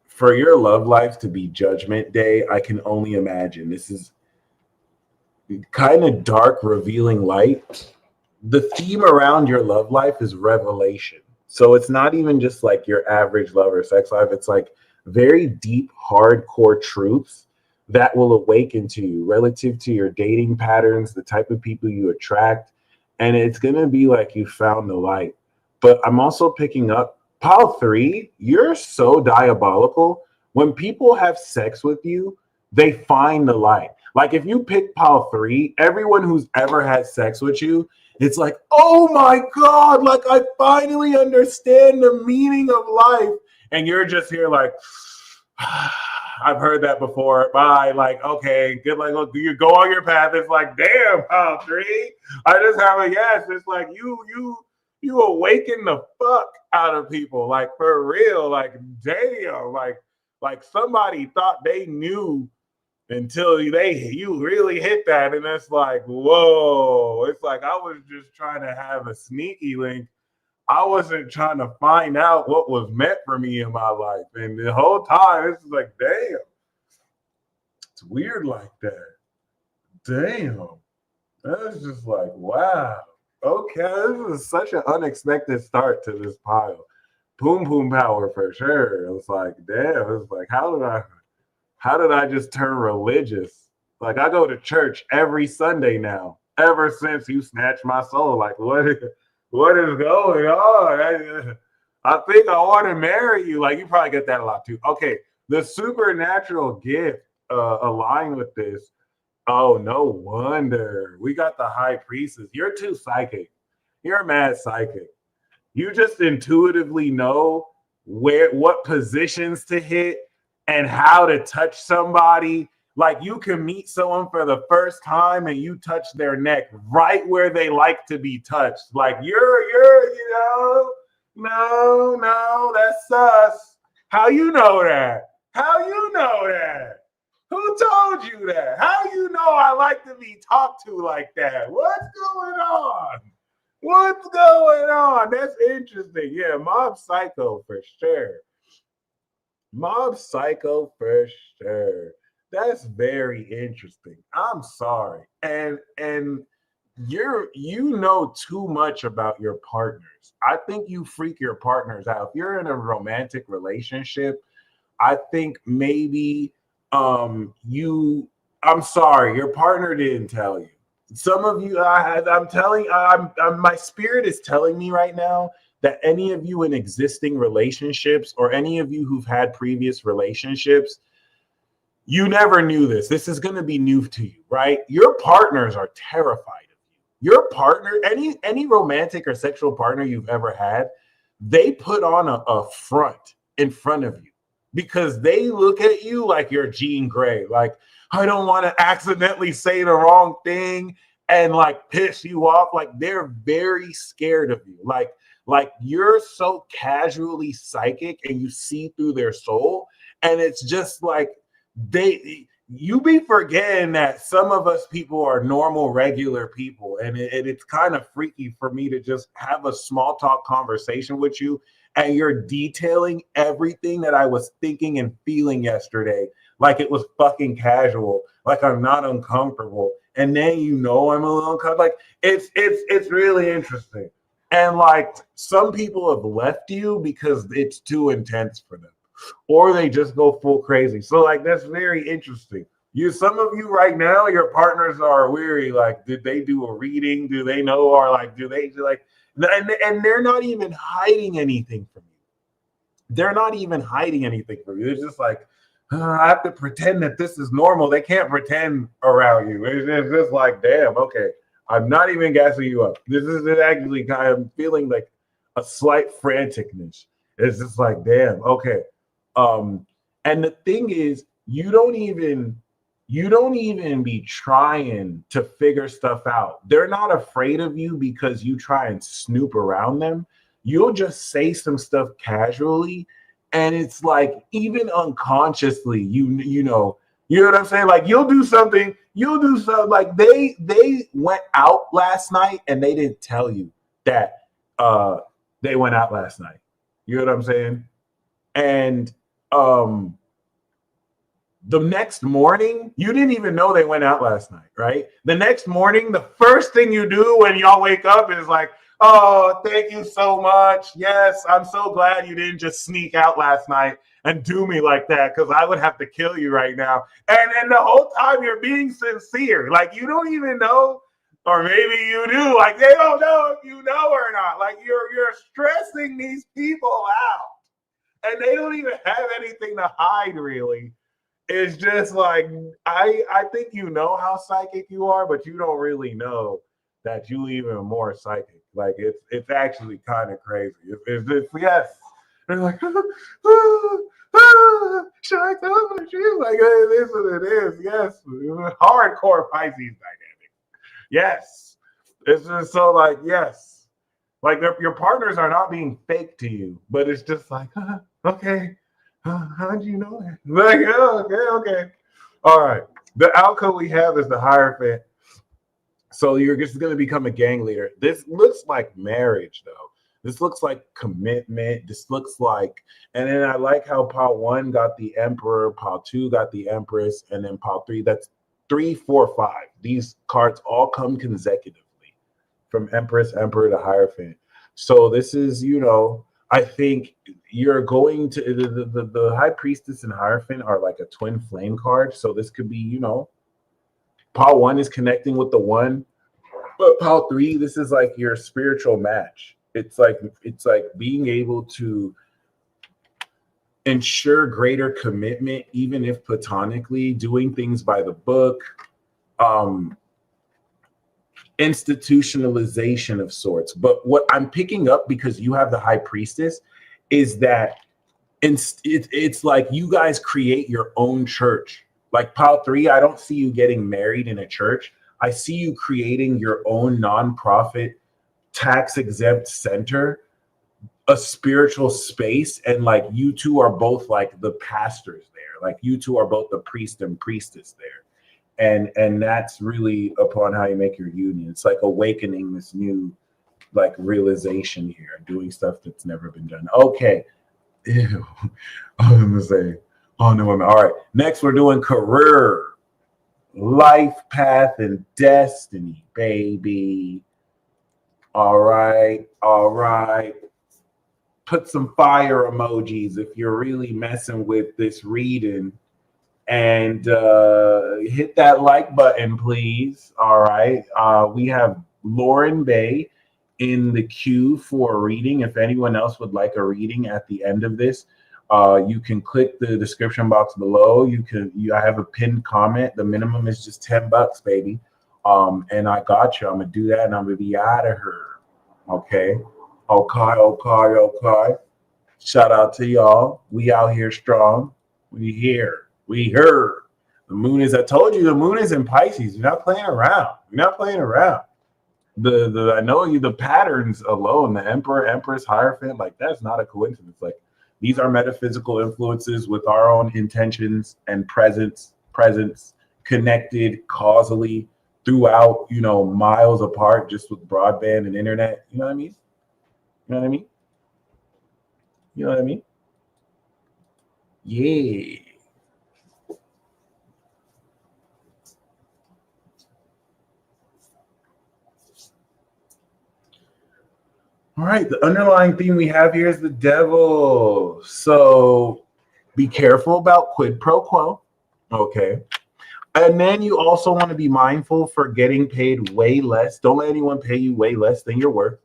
For your love life to be Judgment Day, I can only imagine. This is kind of dark, revealing light. The theme around your love life is revelation. So it's not even just like your average love or sex life. It's like very deep, hardcore truths that will awaken to you relative to your dating patterns, the type of people you attract. And it's going to be like you found the light. But I'm also picking up Pile 3, you're so diabolical. When people have sex with you, they find the light. Like if you pick Pile 3, everyone who's ever had sex with you, it's like, oh my God, like I finally understand the meaning of life. And you're just here like, I've heard that before. Bye. Like, okay, good luck. Look, you go on your path. It's like, damn, Pile 3. I just have a yes. It's like you awaken the fuck out of people. Like for real. Like, damn. Like somebody thought they knew until you really hit that, and it's like, whoa. It's like I was just trying to have a sneaky link. I wasn't trying to find out what was meant for me in my life. And the whole time, it's like, damn, it's weird like that. Damn. That's just like, wow. Okay, this is such an unexpected start to this pile. Boom, boom power for sure. It was like, damn. It's like, how did I just turn religious? Like, I go to church every Sunday now. Ever since you snatched my soul, like, what is going on? I think I want to marry you. Like, you probably get that a lot too. Okay, the supernatural gift aligned with this. Oh, no wonder. We got the high priestess. You're too psychic. You're mad psychic. You just intuitively know what positions to hit and how to touch somebody. Like, you can meet someone for the first time and you touch their neck right where they like to be touched. Like, no, that's sus. How you know that? How you know that? Who told you that? How you know I like to be talked to like that? What's going on? What's going on? That's interesting. Yeah, Mob Psycho for sure. Mob Psycho for sure. That's very interesting. I'm sorry. And you know too much about your partners. I think you freak your partners out. If you're in a romantic relationship, I think maybe I'm sorry, your partner didn't tell you. Some of you, I'm telling, my spirit is telling me right now that any of you in existing relationships or any of you who've had previous relationships, you never knew this. This is going to be new to you, right? Your partners are terrified of you. Your partner, any romantic or sexual partner you've ever had, they put on a front in front of you because they look at you like you're Jean Grey. Like, I don't want to accidentally say the wrong thing and like piss you off. Like, they're very scared of you. Like you're so casually psychic and you see through their soul. And it's just like you be forgetting that some of us people are normal, regular people. And it's kind of freaky for me to just have a small talk conversation with you and you're detailing everything that I was thinking and feeling yesterday like it was fucking casual, like I'm not uncomfortable. And then I'm a little uncomfortable. Like it's really interesting. And like some people have left you because it's too intense for them. Or they just go full crazy. So like that's very interesting. Some of you right now, your partners are weary. Like, did they do a reading? Do they know? Or like, do they like? And they're not even hiding anything from you. They're not even hiding anything from you. It's just like, I have to pretend that this is normal. They can't pretend around you. It's just like, damn, okay. I'm not even gassing you up. This is actually kind of feeling like a slight franticness. It's just like, damn, okay. And the thing is, you don't even be trying to figure stuff out. They're not afraid of you because you try and snoop around them. You'll just say some stuff casually, and it's like even unconsciously, you know what I'm saying? Like you'll do something like they went out last night and they didn't tell you that they went out last night. You know what I'm saying? And the next morning, you didn't even know they went out last night, right? The next morning, the first thing you do when y'all wake up is like, oh, thank you so much. Yes, I'm so glad you didn't just sneak out last night and do me like that because I would have to kill you right now. And then the whole time you're being sincere. Like you don't even know, or maybe you do. Like they don't know if you know or not. Like you're stressing these people out. And they don't even have anything to hide, really. It's just like I think you know how psychic you are, but you don't really know that you even more psychic. Like it's actually kind of crazy. It's yes. They're like, should I tell her? She's like, it is what it is. Yes, hardcore Pisces dynamic. Yes, it's just so like yes, like your partners are not being fake to you, but it's just like okay. How'd you know that? Like, oh, okay. All right. The outcome we have is the Hierophant. So you're just going to become a gang leader. This looks like marriage, though. This looks like commitment. This looks like, and then I like how pile one got the Emperor, pile two got the Empress, and then pile three. That's 3, 4, 5. These cards all come consecutively from Empress, Emperor to Hierophant. So this is, I think you're going to the High Priestess and Hierophant are like a twin flame card. So this could be, pile one is connecting with the one, but pile three, this is like your spiritual match. It's like being able to ensure greater commitment, even if platonically, doing things by the book, institutionalization of sorts. But what I'm picking up, because you have the High Priestess, is that it's like you guys create your own church. Like pile three, I don't see you getting married in a church. I see you creating your own nonprofit, tax-exempt center, a spiritual space, and like you two are both like the pastors there. Like you two are both the priest and priestess there. And that's really upon how you make your union. It's like awakening this new like realization here, doing stuff that's never been done. Okay. Ew. I was gonna say, oh no, women. All right. Next, we're doing career, life path, and destiny, baby. All right. All right. Put some fire emojis if you're really messing with this reading. And hit that like button, please. All right. We have Lauren Bay in the queue for a reading. If anyone else would like a reading at the end of this, you can click the description box below. I have a pinned comment. The minimum is just $10, baby. And I got you. I'm gonna do that, and I'm gonna be out of here. Okay. Okay. Shout out to y'all. We out here strong. We here. We heard. The moon is, I told you, the moon is in Pisces. You're not playing around. You're not playing around. I know you, the patterns alone, the Emperor, Empress, Hierophant, like that's not a coincidence. Like these are metaphysical influences with our own intentions and presence connected causally throughout, miles apart, just with broadband and internet. You know what I mean? You know what I mean? You know what I mean? Yeah. All right, the underlying theme we have here is the devil. So be careful about quid pro quo. Okay. And then you also want to be mindful for getting paid way less. Don't let anyone pay you way less than you're worth.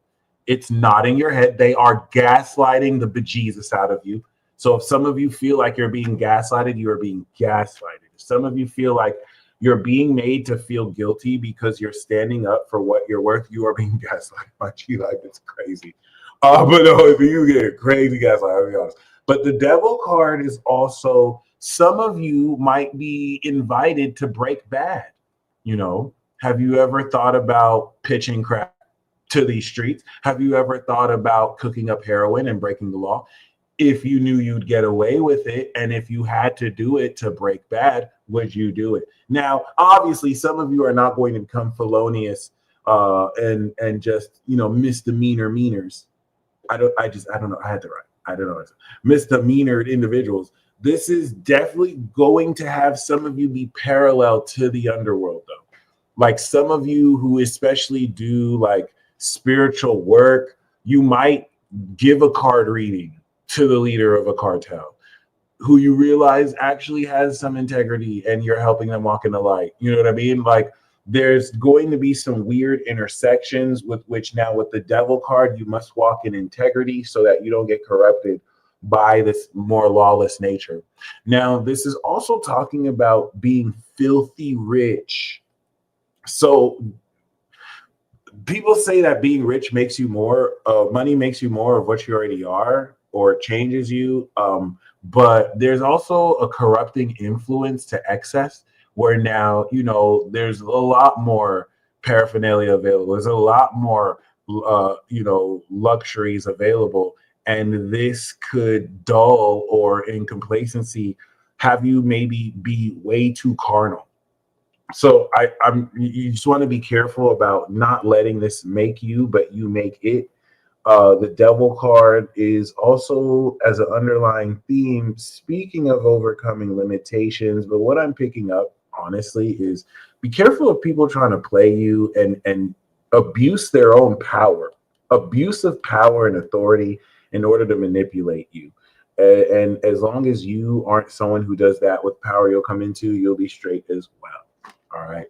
It's not in your head. They are gaslighting the bejesus out of you. So if some of you feel like you're being gaslighted, you are being gaslighted. If some of you feel like you're being made to feel guilty because you're standing up for what you're worth, you are being gaslighted by G-Life. It's crazy. But no, if you get crazy gaslight, I'll be honest. But the devil card is also, some of you might be invited to break bad. Have you ever thought about pitching crack to these streets? Have you ever thought about cooking up heroin and breaking the law? If you knew you'd get away with it, and if you had to do it to break bad, would you do it? Now, obviously, some of you are not going to become felonious and just misdemeanor meaners. I don't know. I had to write. I don't know. Misdemeanor individuals. This is definitely going to have some of you be parallel to the underworld, though. Like some of you who especially do like spiritual work, you might give a card reading to the leader of a cartel who you realize actually has some integrity, and you're helping them walk in the light. You know what I mean? Like there's going to be some weird intersections with which now with the devil card, you must walk in integrity so that you don't get corrupted by this more lawless nature. Now, this is also talking about being filthy rich. So people say that being rich makes you more, money makes you more of what you already are, or it changes you. But there's also a corrupting influence to excess where now, there's a lot more paraphernalia available. There's a lot more, luxuries available. And this could dull or in complacency have you maybe be way too carnal. So you just want to be careful about not letting this make you, but you make it. The devil card is also as an underlying theme, speaking of overcoming limitations. But what I'm picking up, honestly, is be careful of people trying to play you and abuse their own power, abuse of power and authority in order to manipulate you. And as long as you aren't someone who does that with power you'll come into, you'll be straight as well. All right.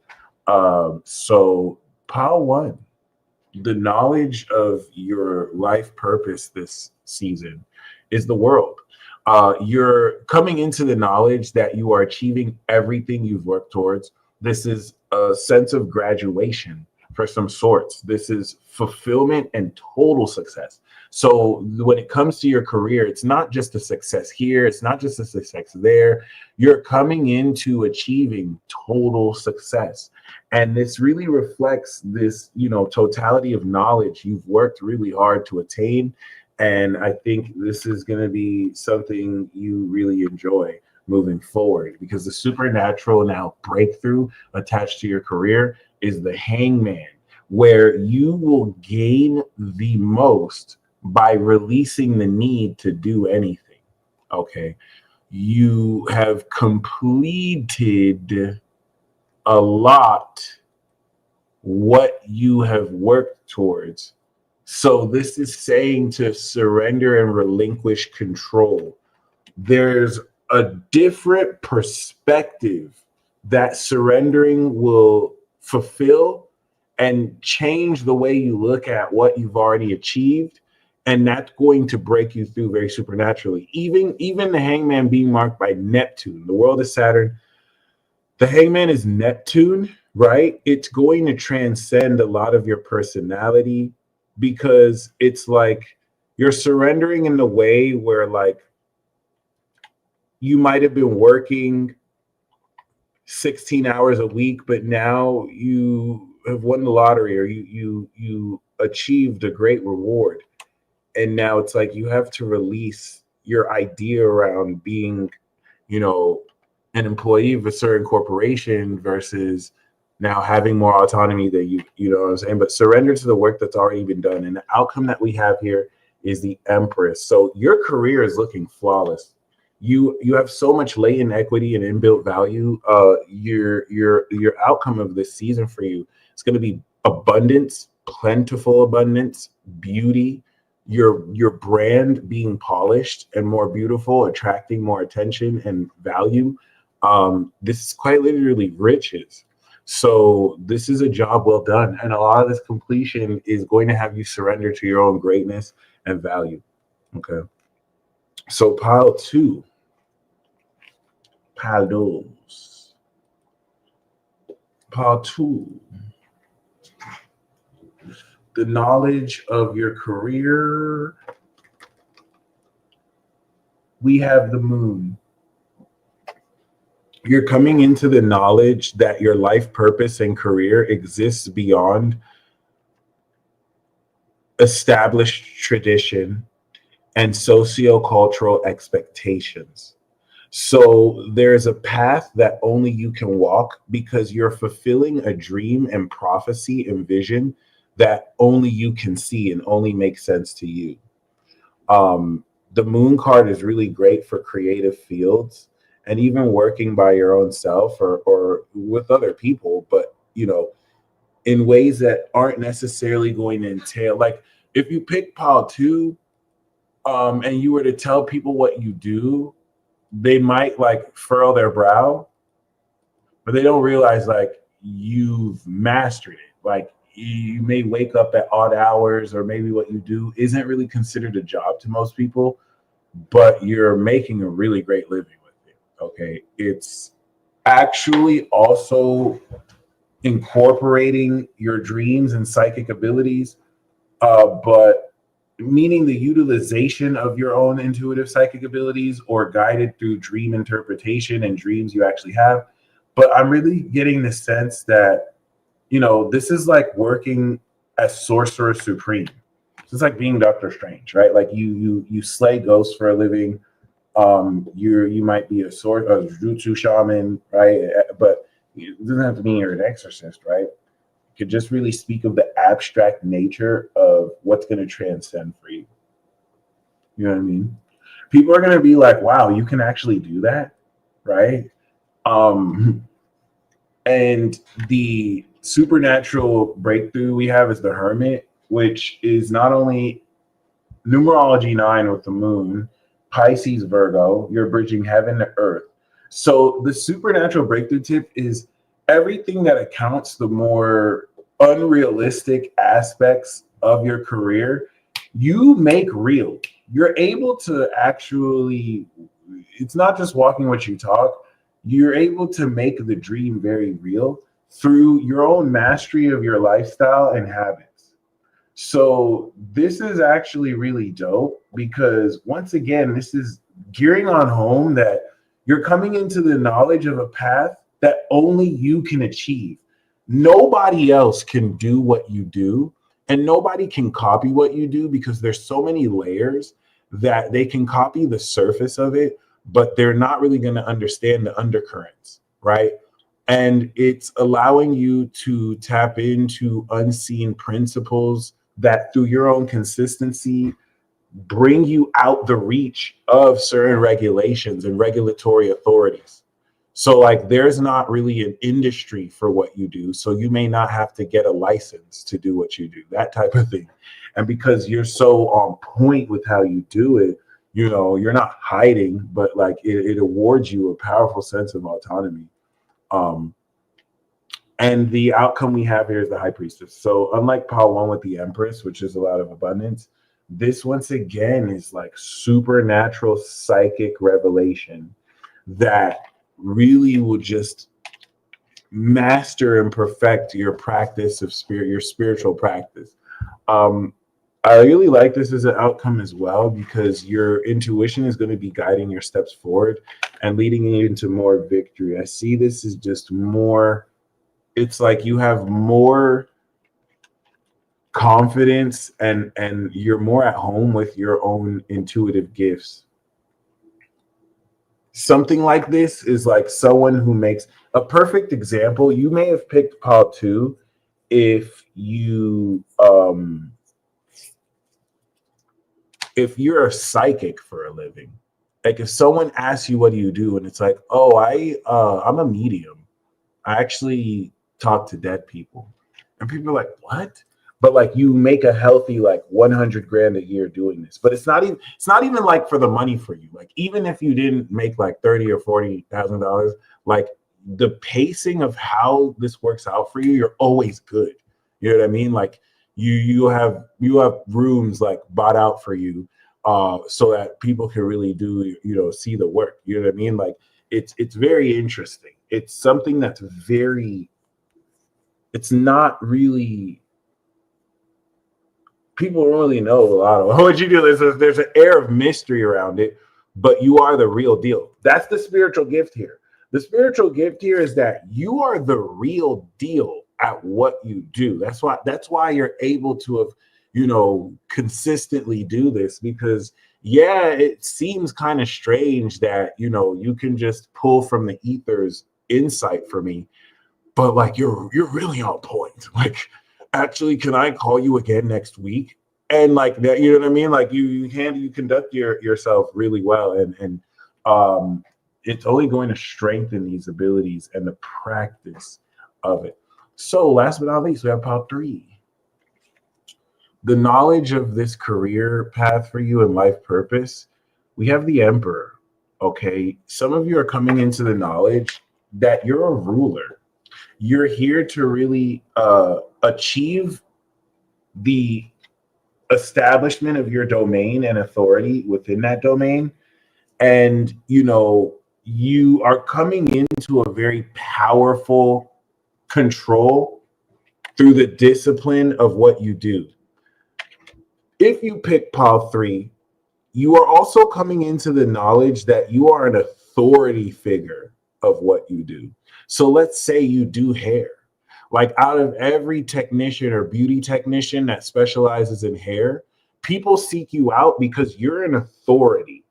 So pile one, the knowledge of your life purpose this season is the world. You're coming into the knowledge that you are achieving everything you've worked towards. This is a sense of graduation for some sorts. This is fulfillment and total success. So when it comes to your career, it's not just a success here, it's not just a success there. You're coming into achieving total success. And this really reflects this, totality of knowledge you've worked really hard to attain. And I think this is going to be something you really enjoy moving forward, because the supernatural now breakthrough attached to your career is the hangman, where you will gain the most by releasing the need to do anything. Okay. You have completed a lot what you have worked towards. So this is saying to surrender and relinquish control. There's a different perspective that surrendering will fulfill and change the way you look at what you've already achieved. And that's going to break you through very supernaturally. Even the hangman being marked by Neptune, the world is Saturn. The hangman is Neptune, right? It's going to transcend a lot of your personality, because it's like you're surrendering in the way where, like, you might have been working 16 hours a week, but now you have won the lottery, or you achieved a great reward. And now it's like you have to release your idea around being, an employee of a certain corporation versus now having more autonomy that you know what I'm saying? But surrender to the work that's already been done. And the outcome that we have here is the Empress. So your career is looking flawless. You have so much latent equity and inbuilt value. Your outcome of this season for you is going to be abundance, plentiful abundance, beauty, your brand being polished and more beautiful, attracting more attention and value. This is quite literally riches. So this is a job well done. And a lot of this completion is going to have you surrender to your own greatness and value. Okay. So pile two, paddles. Pile two, the knowledge of your career. We have the moon. You're coming into the knowledge that your life purpose and career exists beyond established tradition and sociocultural expectations. So there's a path that only you can walk, because you're fulfilling a dream and prophecy and vision that only you can see and only makes sense to you. The moon card is really great for creative fields and even working by your own self or with other people, but in ways that aren't necessarily going to entail, like, if you pick pile two, and you were to tell people what you do, they might like furrow their brow, but they don't realize like you've mastered it. Like, you may wake up at odd hours, or maybe what you do isn't really considered a job to most people, but you're making a really great living with it. Okay. It's actually also incorporating your dreams and psychic abilities, but meaning the utilization of your own intuitive psychic abilities, or guided through dream interpretation and dreams you actually have. But I'm really getting the sense that, this is like working as Sorcerer Supreme. It's like being Doctor Strange, right? Like you slay ghosts for a living. You might be a jutsu shaman, right? But it doesn't have to mean you're an exorcist, right? You could just really speak of the abstract nature of what's going to transcend for you. You know what I mean? People are going to be like, wow, you can actually do that, right? And the supernatural breakthrough we have is the Hermit, which is not only numerology 9 with the moon, Pisces, Virgo, you're bridging heaven to earth. So the supernatural breakthrough tip is everything that accounts the more unrealistic aspects of your career, you make real. You're able to actually, it's not just walking what you talk, you're able to make the dream very real through your own mastery of your lifestyle and habits. So this is actually really dope because once again, this is gearing on home that you're coming into the knowledge of a path that only you can achieve. Nobody else can do what you do, and nobody can copy what you do because there's so many layers that they can copy the surface of it, but they're not really going to understand the undercurrents, right? And it's allowing you to tap into unseen principles that through your own consistency bring you out the reach of certain regulations and regulatory authorities. So like there's not really an industry for what you do. So you may not have to get a license to do what you do, that type of thing. And because you're so on point with how you do it, you know, you're not hiding, but like it awards you a powerful sense of autonomy. And the outcome we have here is the High Priestess. So unlike Pile 1 with the Empress, which is a lot of abundance, this once again is like supernatural psychic revelation that really will just master and perfect your practice of spirit, your spiritual practice. I really like this as an outcome as well because your intuition is going to be guiding your steps forward and leading you into more victory. I see this as just more, it's like you have more confidence and you're more at home with your own intuitive gifts. Something like this is like someone who makes a perfect example. You may have picked Paul 2 if you're a psychic for a living. Like if someone asks you what do you do and it's like, oh, I'm a medium. I actually talk to dead people. And people are like, what? But like you make a healthy like 100 grand a year doing this. But it's not even like for the money for you. Like even if you didn't make like $30,000 or $40,000, like the pacing of how this works out for you, you're always good. You know what I mean? Like you have rooms like bought out for you so that people can really do, you know, see the work. You know what I mean? Like it's very interesting. It's something that's very, it's not really, people don't really know a lot of what you do. There's an air of mystery around it, but you are the real deal. That's the spiritual gift here. The spiritual gift here is that you are the real deal at what you do. That's why you're able to have, you know, consistently do this because yeah, it seems kind of strange that, you know, you can just pull from the ethers insight for me, but like you're really on point. Like actually, can I call you again next week? And like that, you know what I mean? Like you conduct yourself really well, and it's only going to strengthen these abilities and the practice of it. So last but not least, we have part 3. The knowledge of this career path for you and life purpose. We have the Emperor. Okay, some of you are coming into the knowledge that you're a ruler. You're here to really achieve the establishment of your domain and authority within that domain. And, you know, you are coming into a very powerful control through the discipline of what you do. If you pick Paul 3, you are also coming into the knowledge that you are an authority figure of what you do. So let's say you do hair. Like out of every technician or beauty technician that specializes in hair, people seek you out because you're an authority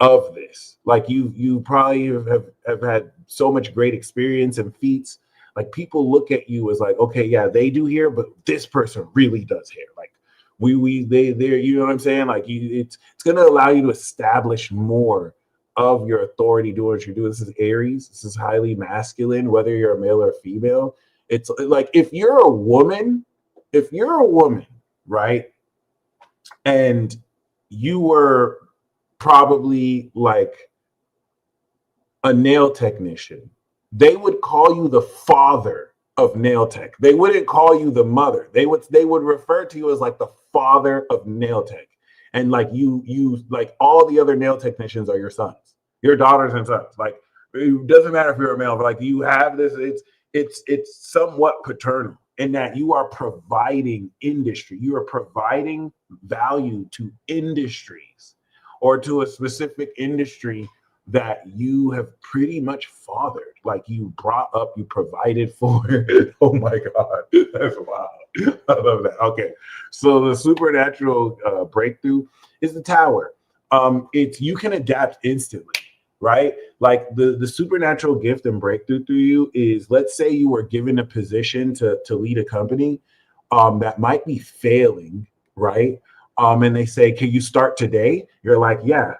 of this. Like you probably have had so much great experience and feats. Like people look at you as like, okay, yeah, they do hair, but this person really does hair. Like they're, you know what I'm saying? Like it's going to allow you to establish more of your authority doing what you're doing. This is Aries. This is highly masculine, whether you're a male or female. It's like if you're a woman, right? And you were probably like a nail technician, they would call you the father of nail tech. They wouldn't call you the mother. They would refer to you as like the father of nail tech. And like you like all the other nail technicians are your sons, your daughters and sons. Like it doesn't matter if you're a male, but like you have this, it's somewhat paternal in that you are providing industry. You are providing value to industries or to a specific industry that you have pretty much fathered, like you brought up, you provided for. Oh my God, that's wild. I love that. Okay, so the supernatural breakthrough is the tower. It's you can adapt instantly, right? Like the supernatural gift and breakthrough through you is, let's say you were given a position to lead a company that might be failing, right? And they say, can you start today? You're like, yeah,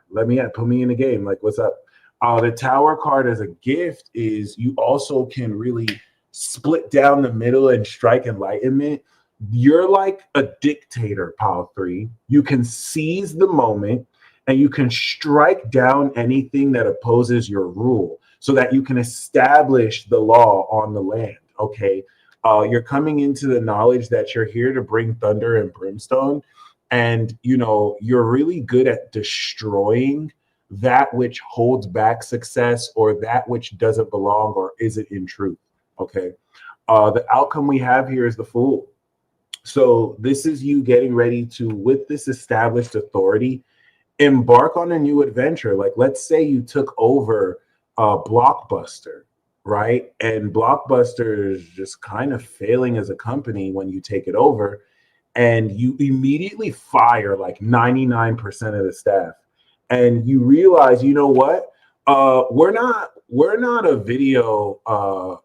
put me in the game. Like, what's up? The tower card as a gift is you also can really split down the middle and strike enlightenment. You're like a dictator, Pile 3. You can seize the moment and you can strike down anything that opposes your rule so that you can establish the law on the land, okay? You're coming into the knowledge that you're here to bring thunder and brimstone. And, you know, you're really good at destroying that which holds back success or that which doesn't belong or isn't in truth. Okay. The outcome we have here is the Fool. So this is you getting ready to, with this established authority, embark on a new adventure. Like, let's say you took over Blockbuster, right? And Blockbuster is just kind of failing as a company when you take it over. And you immediately fire like 99% of the staff, and you realize, you know what? We're not a video,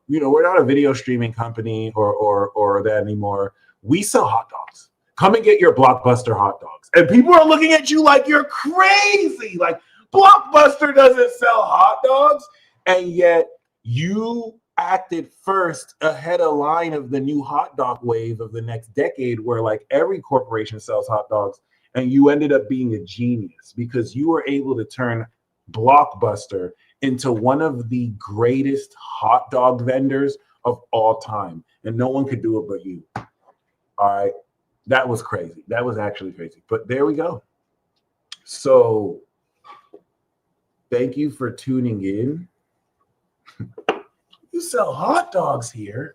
we're not a video streaming company or that anymore. We sell hot dogs. Come and get your Blockbuster hot dogs. And people are looking at you like you're crazy. Like Blockbuster doesn't sell hot dogs, and yet you acted first ahead of line of the new hot dog wave of the next decade, where like every corporation sells hot dogs, and you ended up being a genius because you were able to turn Blockbuster into one of the greatest hot dog vendors of all time, and no one could do it but you. All right, that was crazy. That was actually crazy, but there we go. So thank you for tuning in. You sell hot dogs here.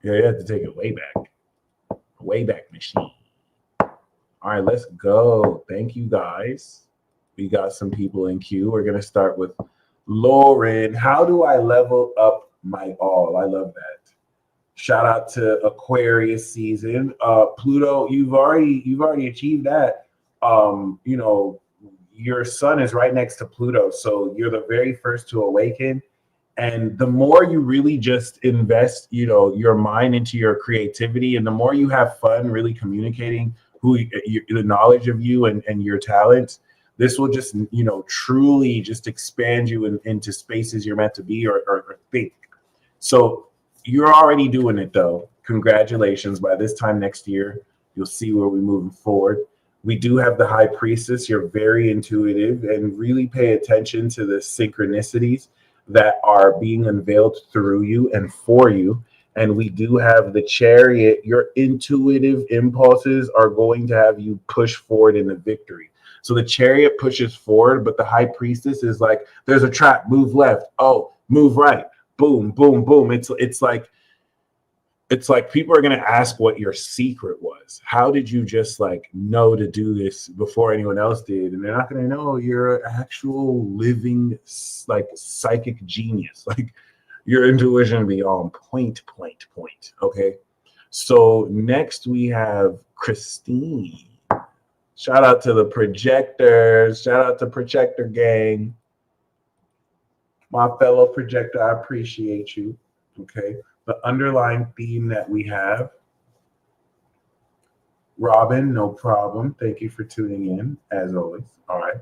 Yeah, you have to take it way back machine. All right, let's go. Thank you, guys. We got some people in queue. We're going to start with Lauren. How do I level up my all? I love that. Shout out to Aquarius season. Pluto, you've already achieved that. Your sun is right next to Pluto, so you're the very first to awaken. And the more you really just invest, your mind into your creativity, and the more you have fun really communicating the knowledge of you and your talents, this will just, truly just expand you into spaces you're meant to be or think. So you're already doing it, though. Congratulations. By this time next year, you'll see where we're moving forward. We do have the High Priestess. You're very intuitive and really pay attention to the synchronicities that are being unveiled through you and for you. And we do have the Chariot. Your intuitive impulses are going to have you push forward into victory. So the Chariot pushes forward, but the High Priestess is like, there's a trap, move left. Oh, move right. Boom, boom, boom. It's like people are going to ask what your secret was. How did you just like know to do this before anyone else did? And they're not going to know you're an actual living like psychic genius. Like your intuition will be on point. Okay. So next we have Christine. Shout out to the projectors. Shout out to projector gang. My fellow projector, I appreciate you. Okay. The underlying theme that we have, Robin, no problem. Thank you for tuning in, as always. All right.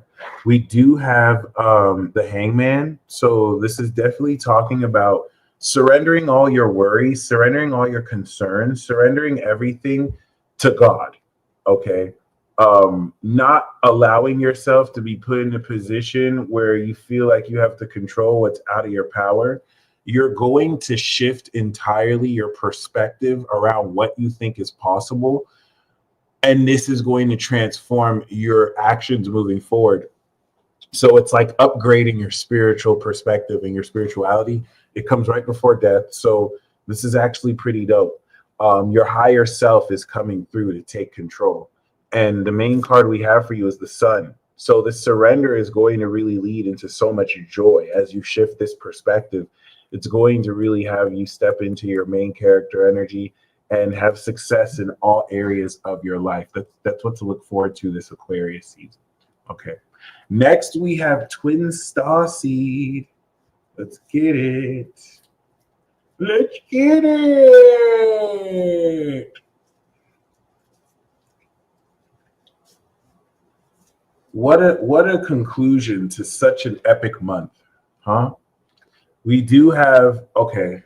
We do have the Hangman. So this is definitely talking about surrendering all your worries, surrendering all your concerns, surrendering everything to God. Okay. Not allowing yourself to be put in a position where you feel like you have to control what's out of your power. You're going to shift entirely your perspective around what you think is possible. And this is going to transform your actions moving forward. So it's like upgrading your spiritual perspective and your spirituality. It comes right before death. So this is actually pretty dope. Your higher self is coming through to take control. And the main card we have for you is the Sun. So the surrender is going to really lead into so much joy as you shift this perspective. It's going to really have you step into your main character energy and have success in all areas of your life. That's what to look forward to this Aquarius season. Okay. Next, we have Twin Star Seed. Let's get it. Let's get it. What a conclusion to such an epic month, huh? We do have, okay.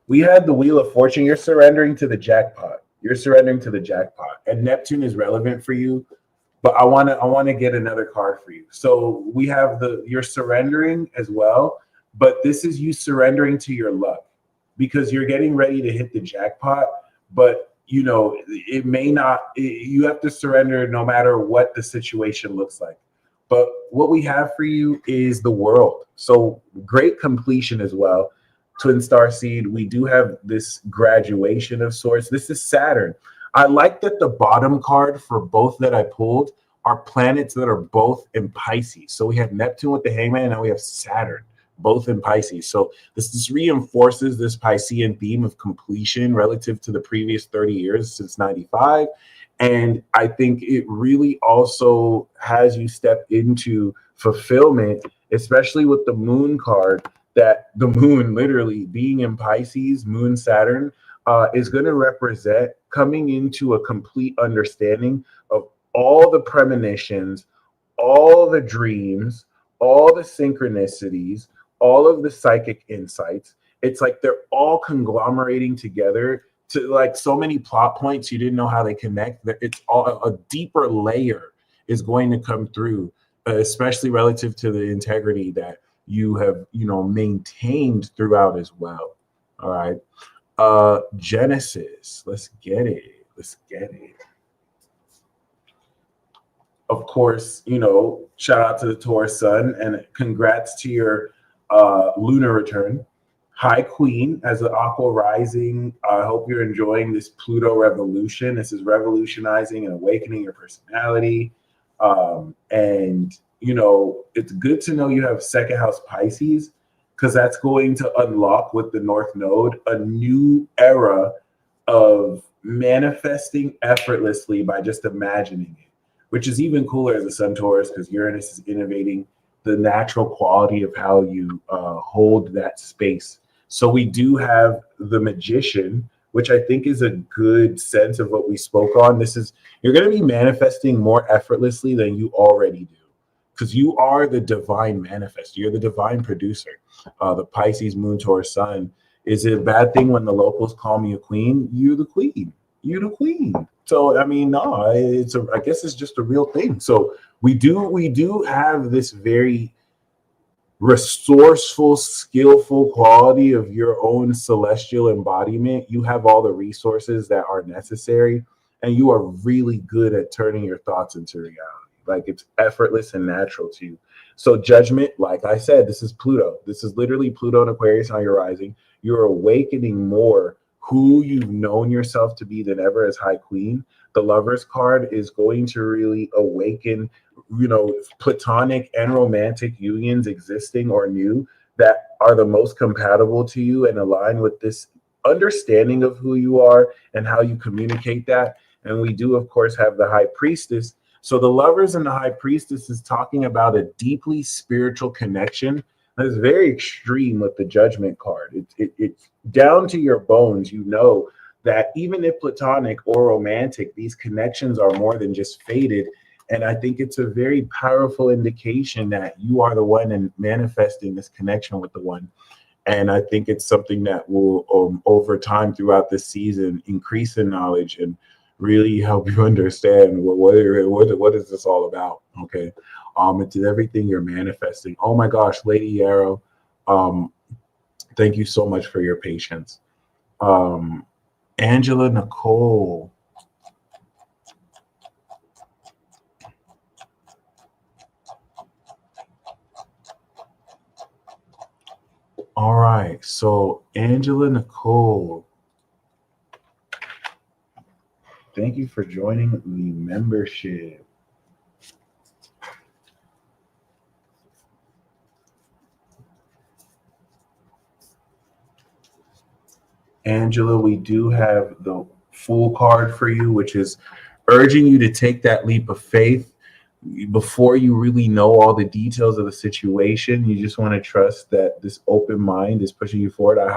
We had the Wheel of Fortune. You're surrendering to the jackpot. You're surrendering to the jackpot. And Neptune is relevant for you, but I want to get another card for you. So we have you're surrendering as well, but this is you surrendering to your luck because you're getting ready to hit the jackpot, but you know, it may not, you have to surrender no matter what the situation looks like. But what we have for you is the World. So great completion as well. Twin Star Seed, we do have this graduation of sorts. This is Saturn. I like that the bottom card for both that I pulled are planets that are both in Pisces. So we have Neptune with the Hangman, and now we have Saturn, both in Pisces. So this reinforces this Piscean theme of completion relative to the previous 30 years since 95. And I think it really also has you step into fulfillment, especially with the Moon card, that the moon literally being in Pisces, Moon Saturn, is going to represent coming into a complete understanding of all the premonitions, all the dreams, all the synchronicities, all of the psychic insights. It's like they're all conglomerating together to like so many plot points you didn't know how they connect. That it's all a deeper layer is going to come through, especially relative to the integrity that you have, maintained throughout as well. All right. Genesis. Let's get it. Of course, shout out to the Taurus Sun and congrats to your lunar return. High Queen as an Aqua rising. I hope you're enjoying this Pluto revolution. This is revolutionizing and awakening your personality. And it's good to know you have second house Pisces because that's going to unlock with the North Node a new era of manifesting effortlessly by just imagining it, which is even cooler as a Sun Taurus because Uranus is innovating the natural quality of how you hold that space. So we do have the Magician, which I think is a good sense of what we spoke on. You're going to be manifesting more effortlessly than you already do because you are the divine manifestor. You're the divine producer. The Pisces, Moon, Taurus, Sun. Is it a bad thing when the locals call me a queen? You're the queen. You're the queen. So, I mean, no, I guess it's just a real thing. So we do have this very resourceful, skillful quality of your own celestial embodiment. You have all the resources that are necessary, and you are really good at turning your thoughts into reality. Like it's effortless and natural to you. So Judgment, like I said, this is Pluto. This is literally Pluto and Aquarius on your rising. You're awakening more who you've known yourself to be than ever as High Queen. The Lover's card is going to really awaken, platonic and romantic unions existing or new that are the most compatible to you and align with this understanding of who you are and how you communicate that. And we do, of course, have the High Priestess. So the Lovers and the High Priestess is talking about a deeply spiritual connection that is very extreme with the Judgment card. It's down to your bones. You know that even if platonic or romantic, these connections are more than just faded. And I think it's a very powerful indication that you are the one and manifesting this connection with the one. And I think it's something that will, over time throughout the season, increase in knowledge and really help you understand what is this all about. Okay. It's everything you're manifesting. Oh my gosh, Lady Yarrow. Thank you so much for your patience. Angela Nicole. All right, so Angela Nicole, thank you for joining the membership. Angela, we do have the full card for you, which is urging you to take that leap of faith before you really know all the details of the situation. You just want to trust that this open mind is pushing you forward. I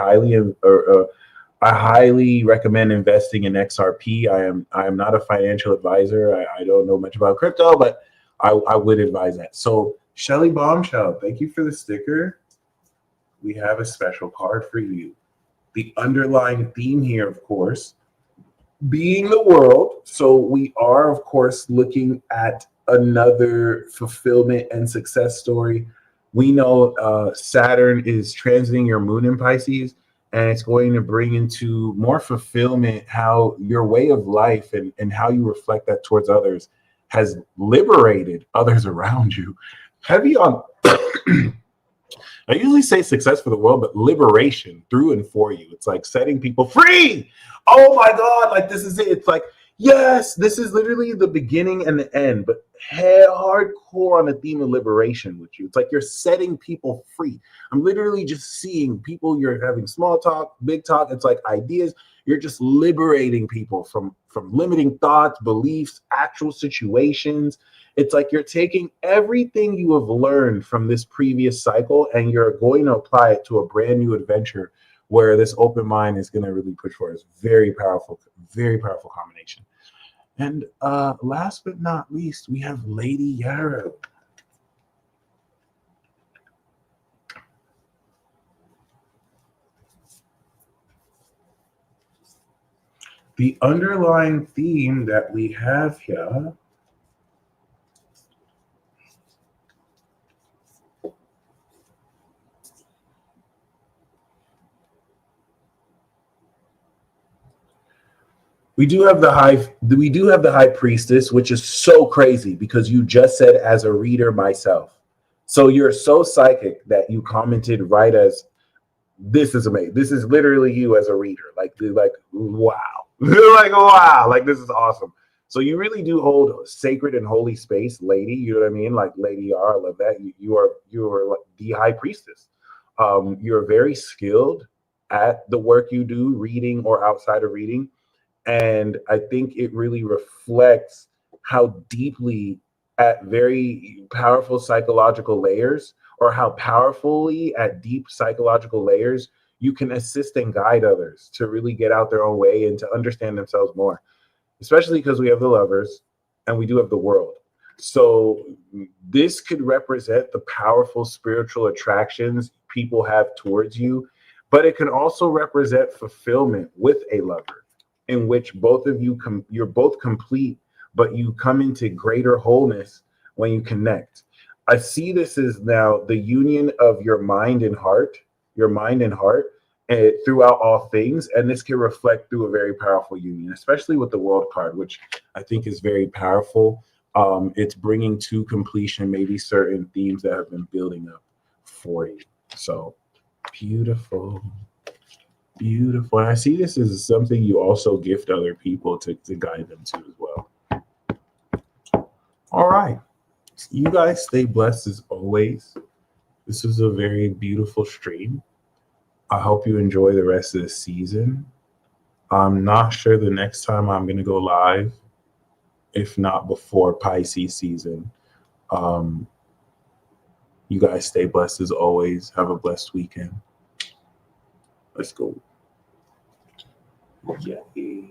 highly recommend investing in XRP. I am not a financial advisor. I don't know much about crypto, but I would advise that. So Shelly Bombshell, thank you for the sticker. We have a special card for you. The underlying theme here, of course, being the world. So we are, of course, looking at another fulfillment and success story. We know Saturn is transiting your moon in Pisces, and it's going to bring into more fulfillment how your way of life and how you reflect that towards others has liberated others around you. Heavy on I usually say success for the world, but liberation through and for you. It's like setting people free. Oh my God, like this is it. It's like, yes, this is literally the beginning and the end, but hardcore on the theme of liberation with you. It's like you're setting people free. I'm literally just seeing people, you're having small talk, big talk. It's like ideas. You're just liberating people from limiting thoughts, beliefs, actual situations. It's like you're taking everything you have learned from this previous cycle and you're going to apply it to a brand new adventure where this open mind is going to really push forward. It's very powerful combination. And last but not least, we have Lady Yarrow. The underlying theme that we have here we do have the high priestess, which is so crazy because you just said as a reader myself. So you're so psychic that you commented right as this is amazing. This is literally you as a reader. Like wow. Like wow, like this is awesome. So you really do hold sacred and holy space, lady. You know what I mean? Like Lady R, I love that. You are like the high priestess. You're very skilled at the work you do, reading or outside of reading. And I think it really reflects how deeply at very powerful psychological layers, or how powerfully at deep psychological layers, you can assist and guide others to really get out their own way and to understand themselves more, especially because we have the Lovers and we do have the World. So this could represent the powerful spiritual attractions people have towards you, but it can also represent fulfillment with a lover, in which both of you you're both complete, but you come into greater wholeness when you connect. I see this as now the union of your mind and heart, throughout all things, and this can reflect through a very powerful union, especially with the World card, which I think is very powerful. It's bringing to completion maybe certain themes that have been building up for you. So beautiful. Beautiful. And I see this as something you also gift other people to guide them to as well. All right. You guys stay blessed as always. This was a very beautiful stream. I hope you enjoy the rest of the season. I'm not sure the next time I'm going to go live, if not before Pisces season. Um, you guys stay blessed as always. Have a blessed weekend. Let's go. Yay.